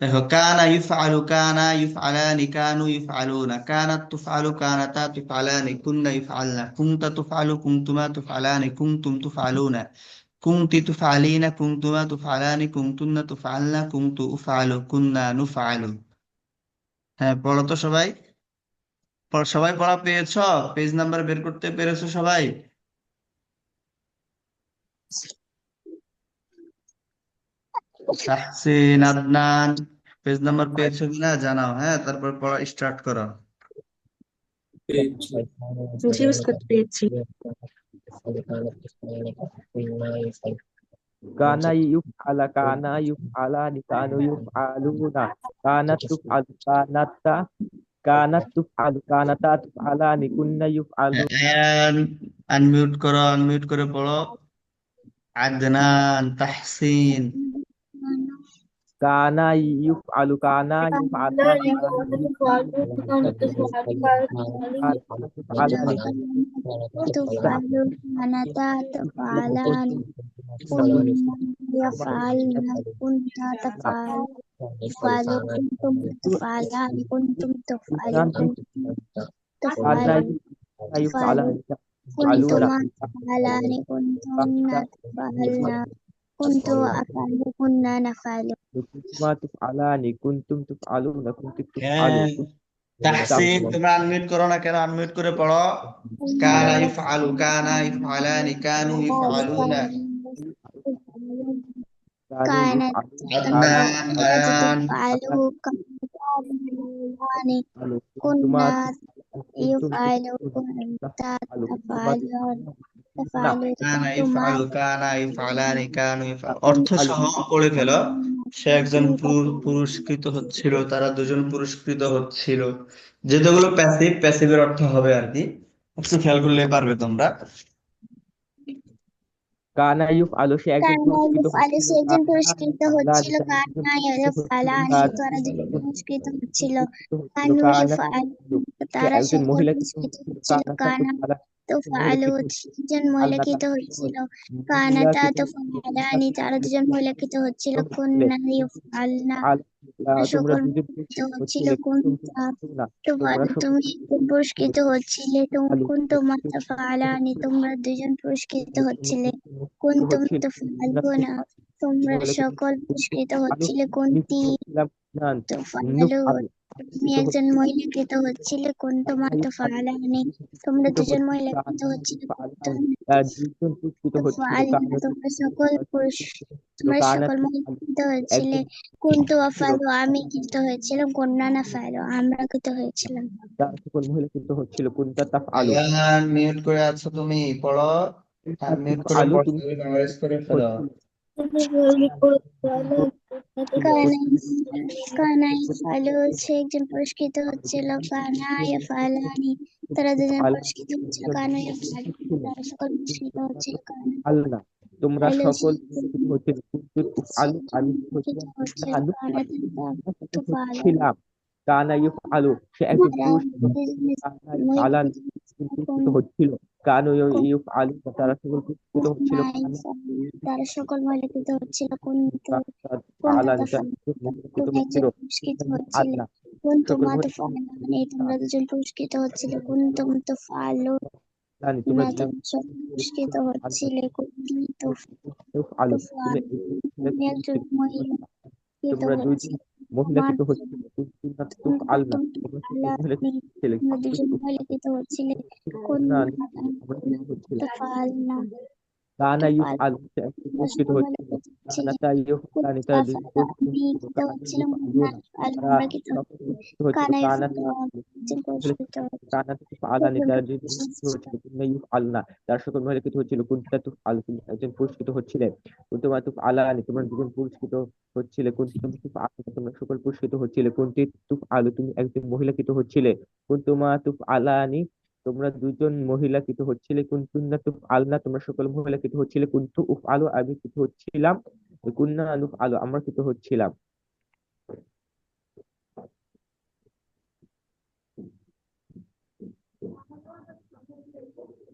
S1: দেখো কানা ইউফআলু কানা ইউফআলানি কানু ইউফআলুনা কানাত তুফআলু কানাতা তুফআলানি কুননা ইউফআলনা কুনতা তুফআলু কুনতুমা তুফআলানি কুনতুম তুফআলুনা কুনতি তুফআলিনা কুনতুমা তুফআলানি কুনতুন্না তুফআলনা কুনতু উফআলু কুননা নুফআলু। হ্যাঁ, পড়ো তো সবাই। সবাই পড়া পেয়েছো? পেজ নাম্বার বের করতে পেরেছো সবাই? তাহসিন, আদনান, পেজ নাম্বার পেয়েছো কিনা জানাও। হ্যাঁ, তারপর পড়া স্টার্ট করো।
S8: জি উস্তাদ পেয়েছি।
S3: কানা ইউফআলা কানা ইউফআলানি কানু ইউফআলুনা কানাত তুফআলু কানাতা কানাত তুফআলু কানাতা তুফআলানি কুননা ইউফআলু
S1: আয়ান, আনমিউট করো, আনমিউট করে পড়ো। আদনান, তাহসিন।
S3: কানা ইউফআলু কানা ইউফআলানি কানু কানা তুফআলুনি
S9: تفعل كانتا تفعلان كنا يفعلن كنت تفعل تفعل كنتم تفعلان كنتم تفعلون
S3: কানা
S9: تفعل
S3: ইউফআলানি
S9: كنتما
S3: يفعلون
S9: تفعلان كنتن تفعلن كنت أفعل كنا نفعل
S3: كنتما تفعلان كنتم تفعلون كنتم
S1: হ্যাঁ,
S3: تفعلون
S1: তাহসিন তোমরা আনমিউট করো না কেন? আনমিউট করে পড়ো। কানা ইফআলু কানা ইফআলানি কানু ইফআলুনা।
S9: كانت
S1: আদনান, আয়ান,
S9: تفعل كان
S3: كنتما
S9: كنا
S3: يفعل
S9: يفعل كنت
S3: تفعل
S9: تفعل
S1: কানা
S9: كنتما
S1: ইফআলু কানা ইফআলানি কানু ইফআলু। অর্থ সহ পড়ে ফেলো। সে একজন পুরস্কৃত হচ্ছিল, তারা দুজন পুরস্কৃত হচ্ছিল। যেগুলো প্যাসিভ, প্যাসিভের অর্থ হবে আর কি, একটু খেয়াল করলে পারবে তোমরা।
S3: কানা ইউফআলু সে একজন
S9: كان
S3: পুরস্কৃত
S9: يفعل
S3: হচ্ছিল
S9: সে একজন পুরস্কৃত
S3: কানা
S9: হচ্ছিল কানা ইফআলানি তারা দুজন পুরস্কৃত হচ্ছিল
S3: হচ্ছিল
S9: কানু
S3: কানা
S9: ইফআল
S3: সে
S9: তারা
S3: একজন
S9: সকল
S3: মহিলা
S9: পুরস্কৃত হচ্ছিল
S3: কানা
S9: কানা তুফআলু দুজন মহিলাকৃত হচ্ছিল, কানাতা তুফআলানি তারা দুজন মহিলাকৃত হচ্ছিল, কুন্না ইউফআলনা
S3: তোমরা
S9: সকল
S3: দুজন
S9: মহিলাকৃত হচ্ছিল,
S3: হচ্ছিলে
S9: কুনতা
S3: না
S9: তুফআলু
S3: তোমরা
S9: তুমি একজন পুরস্কৃত হচ্ছিলে,
S3: আলু
S9: কুনতুমা তুফআলানি তোমরা দুজন পুরস্কৃত হচ্ছিলে, কুনতুম
S3: হচ্ছিল
S9: তুফআলুনা তোমরা সকল পুরস্কৃত
S3: আলু
S9: হচ্ছিলে,
S3: আমি
S9: কুনতি
S3: হচ্ছিলাম না নুফ
S9: তুফআলু
S3: আলু
S9: তুমি একজন মহিলাকৃত হচ্ছিলে, কুনতুমা তুফআলানি তোমরা দুজন মহিলাকৃত হচ্ছিলে, কুনতুম
S3: দুজন পুরস্কৃত হচ্ছিল
S9: তুফআলনা তোমরা সকল পুরুষ তোমরা সকল মহিলাকৃত হয়েছিলে, কুনতু আফআলু আমি কৃত হয়েছিলাম, কুন্না নাফআলু আমরা কৃত হয়েছিলাম।
S3: সকল মহিলা কিন্তু হচ্ছিল কুনতা তাফ আলু
S1: আয়ান মিউট করে আছো তুমি, পড়ো। আনমিউট করে
S3: আলু তুমি
S1: পড়তে মেমোরাইজ করে ফেলো।
S9: কানা ইফআলু সে একজন পুরস্কৃত হচ্ছিল, কানা ইফআলানি তারা দুজন পুরস্কৃত হচ্ছিল, কানা ইফআলু তারা সকল পুরস্কৃত হচ্ছিল, কানা
S3: আল্লাহ তোমরা
S9: আলু
S3: সকল পুরস্কৃত হচ্ছিল কুনতু তুফ আলু আমি
S9: পুরস্কৃত
S3: হচ্ছিলাম
S9: হচ্ছিল,
S3: আলু
S9: কানা তুফআলু
S3: ছিলাম কানা ইউফ আলু সে একজন
S9: তারা
S3: পুরস্কৃত কানা ইউফ আলান পুরস্কৃত হচ্ছিল কানু ইউফ আলু তারা সকল পুরস্কৃত হচ্ছিল কানা
S9: তারা সকল মহিলাকৃত হচ্ছিল, কুনতু
S3: আলান
S9: তুমি
S3: হচ্ছিল
S9: একজন পুরস্কৃত হচ্ছিলে,
S3: আল্লাহ
S9: কুনতুম
S3: সকল
S9: তুফআলানি তোমরা দুজন পুরস্কৃত হচ্ছিলে, কুনতুম তুফআলু
S3: জানি
S9: না
S3: তোমরা দুজন
S9: তোমরা সকল পুরস্কৃত হচ্ছিলে, কুনতুম
S3: আলু
S9: তুফআলু তুমি একজন মহিলাকৃত
S3: তোমরা দুইজন
S9: হচ্ছিলে,
S3: মহিলাকৃত হচ্ছিল তুফ আলনা তোমরা সকল মহিলাকৃত ছিলে
S9: তোমরা দুজন মহিলাকৃত হচ্ছিলে,
S3: না
S9: কুনতুম
S3: আমরা হচ্ছিল
S9: তুফআলনা
S3: কানা ইউফ
S9: তুফআলু
S3: আলু সে একজন পুরস্কৃত হচ্ছিল কানাতা ইউফ আলানি তারা দুজন
S9: আমি কৃত হচ্ছিলাম,
S3: তারা
S9: আমরা কৃত
S3: সকল পুরস্কৃত হচ্ছিল
S9: কানা
S3: কানা
S9: একজন পুরস্কৃত
S3: কানা তুফ আলানি তারা দুজন পুরস্কৃত হচ্ছিল কুন্না ইউফ আলনা তারা সকল মহিলাকৃত হচ্ছিল কুন্তা তুফ আলু তুমি একজন পুরস্কৃত হচ্ছিলে কুন্তুমা তুফ আলানি তোমরা দুজন পুরস্কৃত হচ্ছিলে কুন্তুম তুফ আলু তোমরা সকল পুরস্কৃত হচ্ছিলে কুন্তি তুফ আলু তুমি একজন মহিলাকৃত হচ্ছিলে কুন্তুমা তুফ আলানি তোমরা দুজন মহিলাকৃত হচ্ছিলে কুন্তুন্না তুফ আলনা তোমরা সকল মহিলাকৃত হচ্ছিলে কুন্তু উফ আলু আমি কৃত হচ্ছিলাম কুন্না নুফ আলু আমরা কৃত হচ্ছিলাম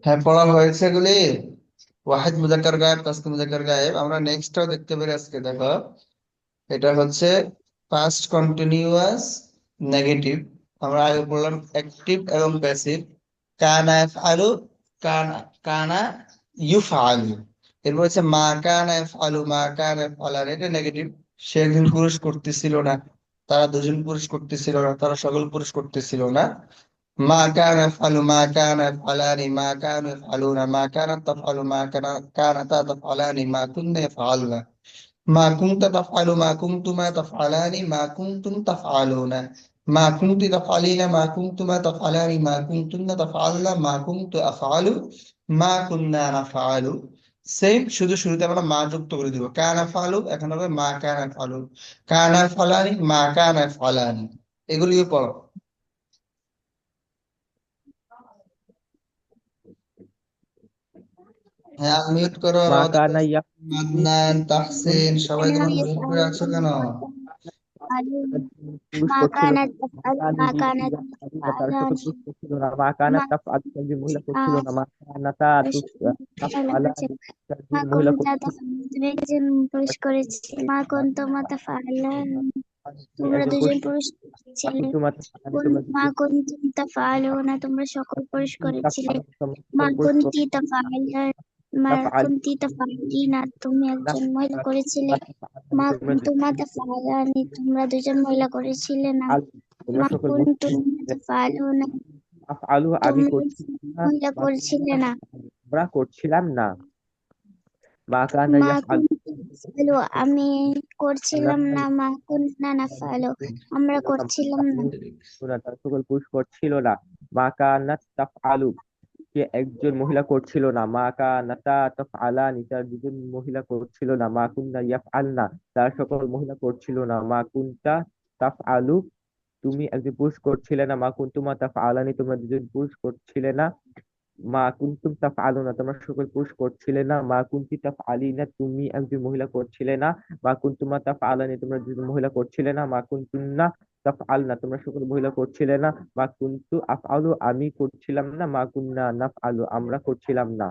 S1: হ্যাঁ, পড়া হয়েছে এগুলি। ওয়াহিদ মুজাক্কার গায়েব, তাসকিন মুজাক্কার গায়েব। আমরা নেক্সটটাও দেখতে পারি আজকে। দেখো, এটা হচ্ছে পাস্ট কন্টিনিউয়াস নেগেটিভ। আমরা আগে বললাম অ্যাক্টিভ এবং প্যাসিভ। কানা ইয়াফআলু, কানা কানা ইউফআলু। এরপর হচ্ছে মা কানা ইয়াফআলু, মা কানা ইয়াফআলান। এটা নেগেটিভ। সে একজন পুরুষ করতেছিল না, তারা দুজন পুরুষ করতেছিল না, তারা সকল পুরুষ করতেছিল না। মা কানা ইয়াফআলু, মা কানা ইয়াফআলানি, মা কানু ইয়াফআলুনা, মা কানাত তাফআলু, মা কানাতা তাফআলানি, মা কুননা ইয়াফআলনা। ما كنت تفعل، ما كنتما تفعلان، ما كنتم تفعلون. ما كنت تفعلين، ما كنتما تفعلان، ما كنتن تفعلن، ما كنت أفعل، ما كنا نفعل। সেম, শুধু শুরুতে আমরা মা যুক্ত করে দিব। কানা ফালু এখন হবে মা কানা ফালু, কানা ফালানি, মা কানা ফালানি। এগুলিও পড়ো। হ্যাঁ, মিউট করো।
S3: মা
S1: রওদা,
S3: কানা ইয়াফ
S1: মাদনান, তাহসিন, সবাই তোমার মিউট করে আছো কেন?
S3: পুরুষ
S9: মা
S3: করছিল
S9: কানাত তাফআলু, মা কানাত
S3: তারা সকল
S9: তাফআলানি,
S3: পুরুষ করছিল না মা কানা তাফ আলু একজন মহিলা করছিল না মা কানা তা তুফ তাফ আলানি
S9: মা
S3: একজন মহিলা
S9: কুনতা
S3: করছিল
S9: তাফআলু তুমি একজন পুরুষ করেছিলে, মা কুনতুমা তাফআলান তোমরা
S3: একজন
S9: দুজন
S3: পুরুষ
S9: পুরুষ ছিলে,
S3: তোমার তোমরা
S9: মা কুনতুম তাফআলুনা তোমরা সকল পুরুষ করেছিলে, মা
S3: সকল পুরুষ
S9: কুনতি তাফআলান মা
S3: তাফ আল
S9: কুনতি তাফআলিনা তুমি একজন মহিলা করেছিলে, মা
S3: তোমরা
S9: কুনতুমা তাফআলানি তোমরা দুজন মহিলা করেছিলে না,
S3: তোমরা
S9: মা
S3: সকল
S9: কুনতুম তাফআলুনা
S3: আলু আমি
S9: তোমরা
S3: করছিলাম না
S9: মহিলা করছিলে না,
S3: আমরা করছিলাম না মা কানা
S9: মা
S3: ইয়াফআল
S9: কুনতুম আমি করছিলাম না, মা কুননা নাফআলু আমরা করছিলাম না,
S3: তারা সকল পুরুষ করছিল না মা কানাত তাফ আলু সে একজন মহিলা করছিল না মা কানাতা তাফ আলানি তার দুজন মহিলা করছিল না মা কুন্না ইয়াফ আলনা তার সকল মহিলা করছিল না মা কুনতা তাফ আলু তুমি একজন পুরুষ করছিলে না মা কুনতুমা তাফ আলানি তোমরা দুজন পুরুষ করছিলে না মা কুনতুম তাফআলুনা তোমরা সকল পুরুষ করছিলে না, মা কুনতি তাফআলিনা তুমি একজন মহিলা করছিলে না, মা কুনতুমা তাফআলানি তোমরা দুজন মহিলা করছিলে না, মা কুনতুন্না তাফআলনা তোমরা সকল মহিলা করছিলে না, মা কুনতু আফআলু আমি করছিলাম না, মা কুননা নাফআলু আমরা করছিলাম না।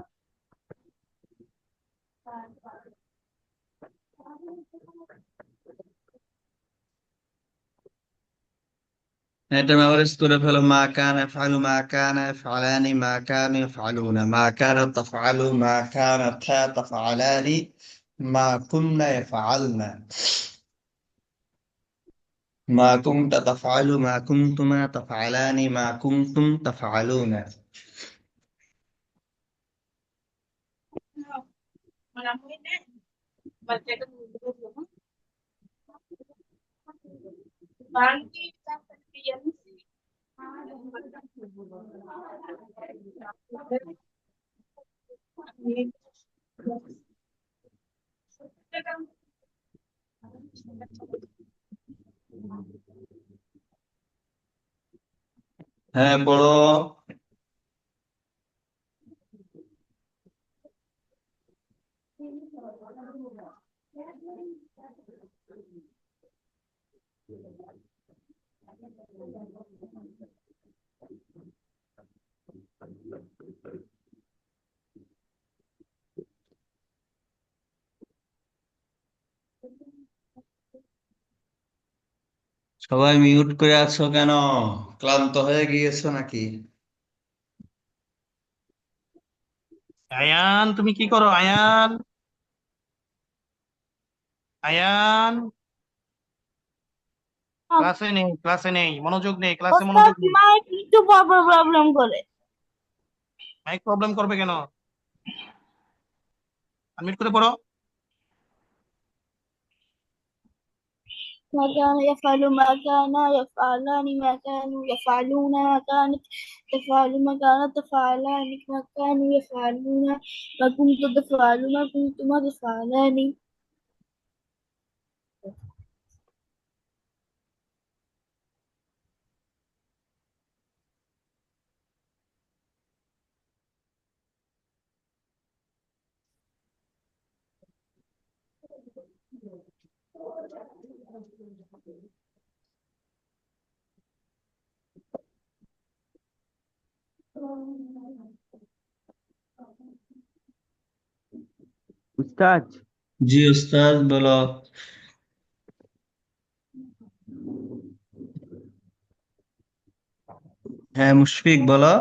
S1: এটা মেমোরাইজ করে ফেলো। মা কানা ইয়াফআলু মা কানা ইয়াফআলানি মা কানু ইয়াফআলুনা মা কানাত তাফআলু মা কানাতা তাফআলানি মা কুননা ইয়াফআলনা মা কুনতা তাফআলু মা কুনতুমা তাফআলানি মা কুনতুম তাফআলুনা। হ্যাঁ, পড়ো। সবাই মিউট করে আছো কেন? ক্লান্ত হয়ে গিয়েছো নাকি?
S7: আয়ান তুমি কি করো আয়ান? আয়ান ক্লাসে নেই, মনোযোগ নেই, ক্লাসে মনোযোগ নেই।
S9: একটু প্রবলেম করে।
S7: মাইক প্রবলেম করবে কেন? আনমিউট করে পড়ো।
S9: ما كان يفعل ما كان يفعلان ما كانوا يفعلون ما كانت تفعل ما كانت تفعلان ما كانوا يفعلون ما كنت تفعل ما كنتما تفعلان
S3: উস্তাদ
S1: জি উস্তাদ, বলো। হ্যাঁ মুশফিক, বলো।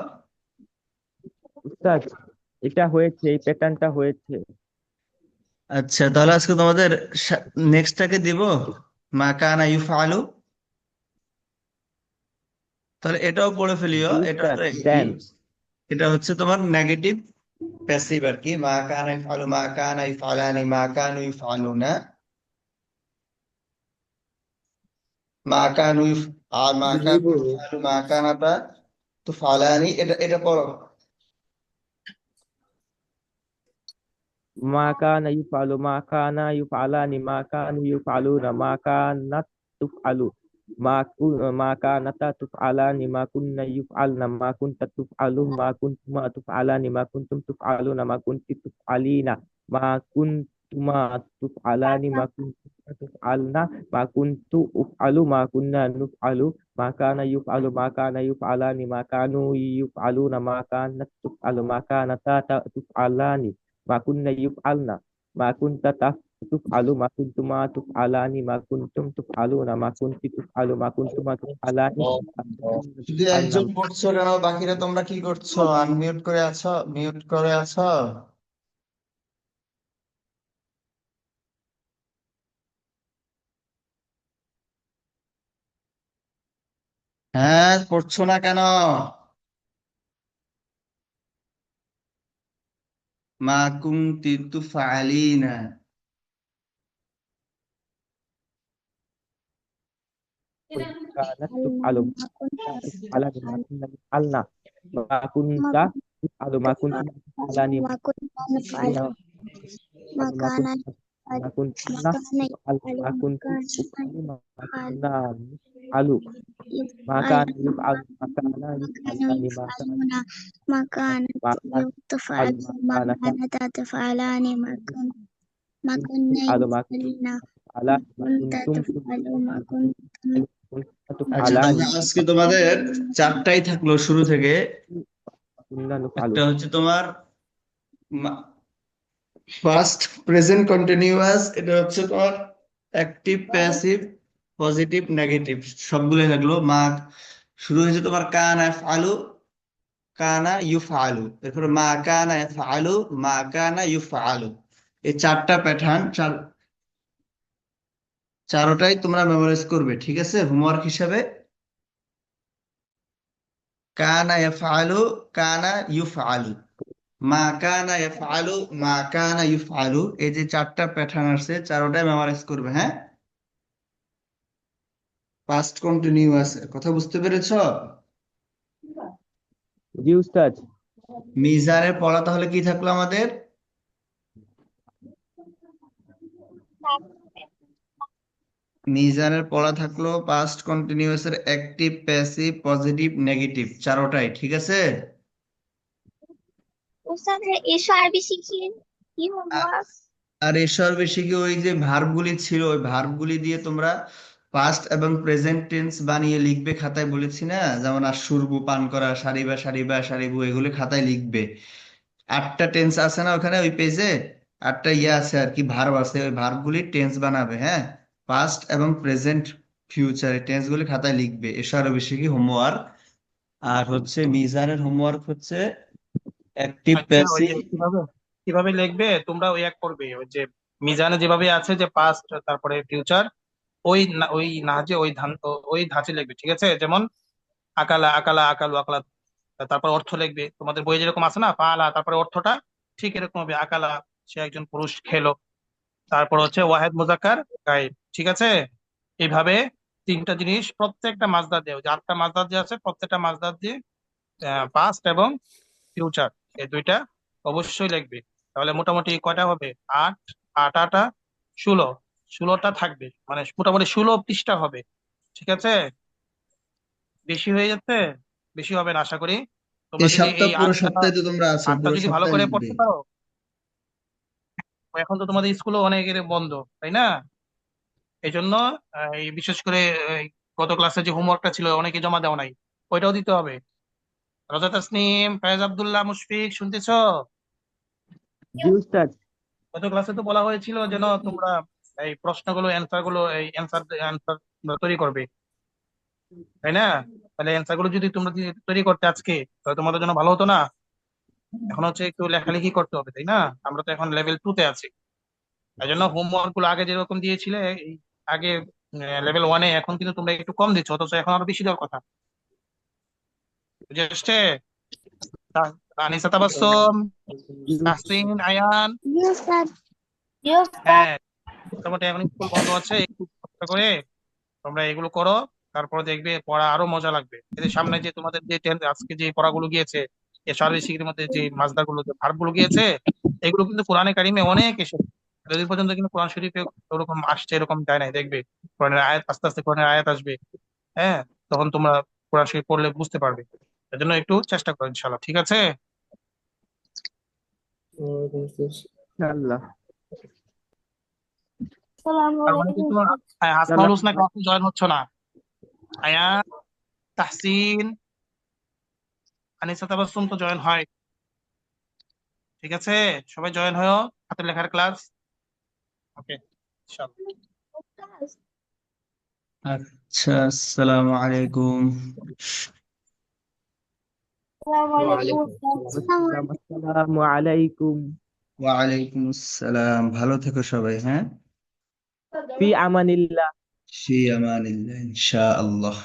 S3: উস্তাদ এটা হয়েছে, এই প্যাটার্নটা হয়েছে।
S1: আচ্ছা, তাহলে আজকে তোমাদের নেক্সটটাকে দিব, মা কানা ইউফআলু। তাহলে এটাও পড়ে ফেলিও,
S3: জি
S1: এটা
S3: উস্তাদ
S1: তো একই।
S3: দেন।
S1: এটা হচ্ছে তোমার নেগেটিভ প্যাসিভ আর কি। মা কানা ইফআলু মা কানা ইফআলানি মা কানু ইফআলুনা মা কানু মা কানু ইফআলু মা কানাতা তুফআলানি। এটা এটা পড়ো।
S3: মা কানা ইউফআলু মা কানা ইউফআলানি মা কানু ইউফআলুনা মা কানাত তুফআলু মা কানাতা তুফআলানি মা কুননা ইউফআলনা মা কুনতা তুফআলু মা কুনতুমা তুফআলানি মা কুনতুম তুফআলুনা মা কুনতি তুফআলিনা মা কুনতুমা তুফআলানি মা কুনতুমা তুফআলনা মা কুনতু উফআলু মা কুননা নুফআলু মা কানা ইউফআলু মা কানা ইউফআলানি মা কানু ইউফআলুনা মা কানাত তুফআলু মা কানাতা তুফআলানি মা কুন্না ইউফআলনা মা কুনতা তুফআলু মা কুনতুমা তুফআলানি মা কুনতুম তুফআলুনা মা কুনতি তুফআলু মা কুনতুমা তুফআলানি
S1: শুধু একজন পড়ছো কেন? বাকিরা তোমরা কি করছো? আনমিউট করে আছো, মিউট করে আছো। হ্যাঁ, পড়ছো না কেন? মা কুনতি তুফআলিনা।
S3: কানাত তুফআলু মা কুনতা তুফআলানি মা কুননা ইফআলনা মা কুনতা তুফআলু মা কুনতুমা তুফআলানি
S9: ما كنا نفعل ما
S3: মা
S9: كان
S3: কুনতা
S9: يفعل
S3: মা
S9: ما
S3: কুনতুন্না
S9: كان
S3: তুফআলু
S9: يفعل
S3: মা
S9: ما
S3: কুনতু
S9: كان
S3: তুফআলু মা
S9: يفعل
S3: কুননা يفعلوا ما كان يفعل ما كان
S9: كانوا
S3: يفعلان ما كان
S9: يفعلون ما كانت
S3: ما كان
S9: تفعل
S3: يفعل
S9: ما
S3: ما كان
S9: كانتا تفعلان ما كنا
S3: يفعل ما
S9: يفعلن
S3: تفعلان
S9: كنت
S3: كنتم
S9: تفعل ما كنتم
S1: আচ্ছা,
S3: تفعلان
S1: তাহলে আজকে তোমাদের চারটাই থাকলো শুরু থেকে।
S3: كنا نفعل
S1: একটা হচ্ছে তোমার ফার্স্ট প্রেজেন্ট কন্টিনিউয়াস, এটা হচ্ছে তোমার অ্যাক্টিভ, প্যাসিভ, পজিটিভ, নেগেটিভ সবগুলোই থাকলো। শুরু হয়েছে তোমার কানা আলু, কানা ইউফআলু, এরপরে মা কানা ইয়াফআলু, মা কানা ইউফআলু। এই চারটা প্যাটার্ন, চারোটাই তোমরা মেমোরাইজ করবে, ঠিক আছে, হোমওয়ার্ক হিসাবে। কানা ইয়াফআলু, কানা ইউফআলু, মা কানা ইয়াফআলু, মা কানা ইউফআলু। এই যে চারটা প্যাটার্ন আছে, চারোটাই মেমোরাইজ করবে, হ্যাঁ। পাস্ট কন্টিনিউয়াস এর কথা বুঝতে পেরেছো?
S3: জি উস্তাদ।
S1: মিজানের পড়া তাহলে কি থাকলো আমাদের? মিজানের পড়া থাকলো পাস্ট কন্টিনিউয়াস এর অ্যাক্টিভ, প্যাসিভ, পজিটিভ, নেগেটিভ চারোটাই, ঠিক আছে।
S9: উস্তাদ এসো আরবি শিখিয়ে কি
S1: আ-
S9: হোমওয়ার্ক
S1: আর এসব বেশি কি, ওই যে ভার্বগুলি ছিল, ওই ভার্বগুলি দিয়ে তোমরা পাস্ট এবং প্রেজেন্ট টেন্স বানিয়ে লিখবে খাতায়, বলেছি না? যেমন আশুরবু, পান করা, সারিবা সারিবা সারিবু, এগুলি খাতায় লিখবে। 8টা টেন্স আছে না ওখানে, ওই পেজে 8টা ইয়ে আছে আর কি, ভার্ব আছে, ওই ভার্বগুলি টেন্স বানাবে, হ্যাঁ। পাস্ট এবং প্রেজেন্ট, ফিউচার টেন্স গুলি খাতায় লিখবে। এসব আরো বেশি কি হোমওয়ার্ক। আর হচ্ছে মিজানের হোমওয়ার্ক হচ্ছে অ্যাক্টিভ,
S7: আচ্ছা, ওই
S1: প্যাসিভ।
S7: যে কিভাবে কিভাবে লিখবে তোমরা, ওই এক করবে, ওই যে মিজানে যেভাবে আছে যে পাস্ট তারপরে ফিউচার, ওই নাহাজে ওই ওই ধাঁচে লিখবে, ঠিক আছে। যেমন আকালা আকালা আকালু আকালা, তারপর অর্থ লিখবে। তোমাদের বইয়ে যেরকম আছে না পালা, তারপরে অর্থটা ঠিক এরকম হবে। আকালা, সে একজন পুরুষ, খেলো। তারপর হচ্ছে ওয়াহেদ মুজাক্কার গায়েব, ঠিক আছে। এইভাবে তিনটা জিনিস প্রত্যেকটা মাজদার দিয়ে, ওই যে 8টা মাজদার দিয়ে আছে, প্রত্যেকটা মাজদার দিয়ে পাস্ট এবং ফিউচার, এই দুইটা অবশ্যই লিখবে। তাহলে মোটামুটি কয়টা হবে? 8, 8 8 16, 16টা থাকবে, মানে মোটামুটি 16 পৃষ্ঠা হবে, ঠিক আছে। বেশি হয়ে যাচ্ছে? বেশি হবে না আশা করি। তোমরা
S1: এই
S7: যদি
S1: সপ্তাহ,
S7: এই
S1: পুরো
S7: আটটা
S1: সপ্তাহে তো তোমরা আছো,
S7: আটটা
S1: পুরো
S7: যদি ভালো
S1: সপ্তাহে
S7: করে
S1: লিখবে।
S7: পড়তে পারো, এখন তো তোমাদের স্কুলও অনেকের বন্ধ, তাই না? এই জন্য এই বিশেষ করে এই গত ক্লাসে যে হোমওয়ার্কটা ছিল অনেকে জমা দেওয়া নাই, ওইটাও দিতে হবে। রাজা তাসনিম, ফয়েজ আব্দুল্লাহ, মুশফিক, শুনতেছো?
S3: জি উস্তাদ।
S7: গত ক্লাসে তো বলা হয়েছিল যেন তোমরা এই প্রশ্নগুলো, অ্যান্সার গুলো, এই অ্যান্সার তৈরি করবে, তাই না? তাহলে অ্যান্সার গুলো যদি তোমরা তৈরি করতে আজকে, তাহলে তোমাদের জন্য ভালো হতো না? এখন হচ্ছে একটু লেখালেখি করতে হবে, তাই না? আমরা তো এখন লেভেল 2 তে আছি। এই জন্য হোমওয়ার্ক গুলো আগে যেরকম দিয়েছিলে, এই আগে লেভেল 1-এ, এখন কিন্তু তোমরা একটু কম দিচ্ছ, অথচ এখন আরো বেশি দেওয়ার কথা। বুঝে আসছে? আনিসা, তাবাসসুম, তাহসিন, আয়ান।
S9: জি উস্তাদ জি উস্তাদ
S7: হ্যাঁ, মোটামুটি এখন স্কুল বন্ধ আছে, একটু কষ্ট করে তোমরা এগুলো করো। তারপর দেখবে পড়া আরো মজা লাগবে। এই যে সামনে যে তোমাদের যে আজকে যে পড়াগুলো গিয়েছে, এই সার্ভিসিংয়ের মধ্যে যে মাজদা গুলো, যে ভার্ব গুলো গিয়েছে, এগুলো কিন্তু কোরআনে কারিমে অনেক এসেছে। যতদিন পর্যন্ত কিন্তু কোরআন শরীফে ওরকম আসছে, এরকম যায় নাই, দেখবে কোরআনের আয়াত, আস্তে আস্তে কোরআনের আয়াত আসবে, হ্যাঁ, তখন তোমরা কোরআন শরীফ পড়লে বুঝতে পারবে। এর জন্য একটু চেষ্টা করো, ইনশাল্লাহ, ঠিক আছে।
S3: ইনশাআল্লাহ।
S9: আসসালামু
S7: তার মানে
S9: আলাইকুম
S7: কিন্তু
S9: উস্তাদ
S7: হাসনাউল হোসনা ক্লাসে জয়েন হচ্ছ না। আয়ান, তাহসিন, আনিসা, তাবাসসুম তো জয়েন হয়, ঠিক আছে। সবাই জয়েন হয়েও, হাতের লেখার ক্লাস। ওকে, ইনশাআল্লাহ।
S9: উস্তাদ
S1: আচ্ছা, আসসালামু আলাইকুম।
S9: আসসালামু আলাইকুম উস্তাদ
S3: আসসালামু আলাইকুম।
S1: ওয়ালাইকুম আসসালাম, ভালো থেকো সবাই, হ্যাঁ।
S3: ফি আমানিল্লাহ।
S1: ফি আমানিল্লাহ, ইনশাআল্লাহ।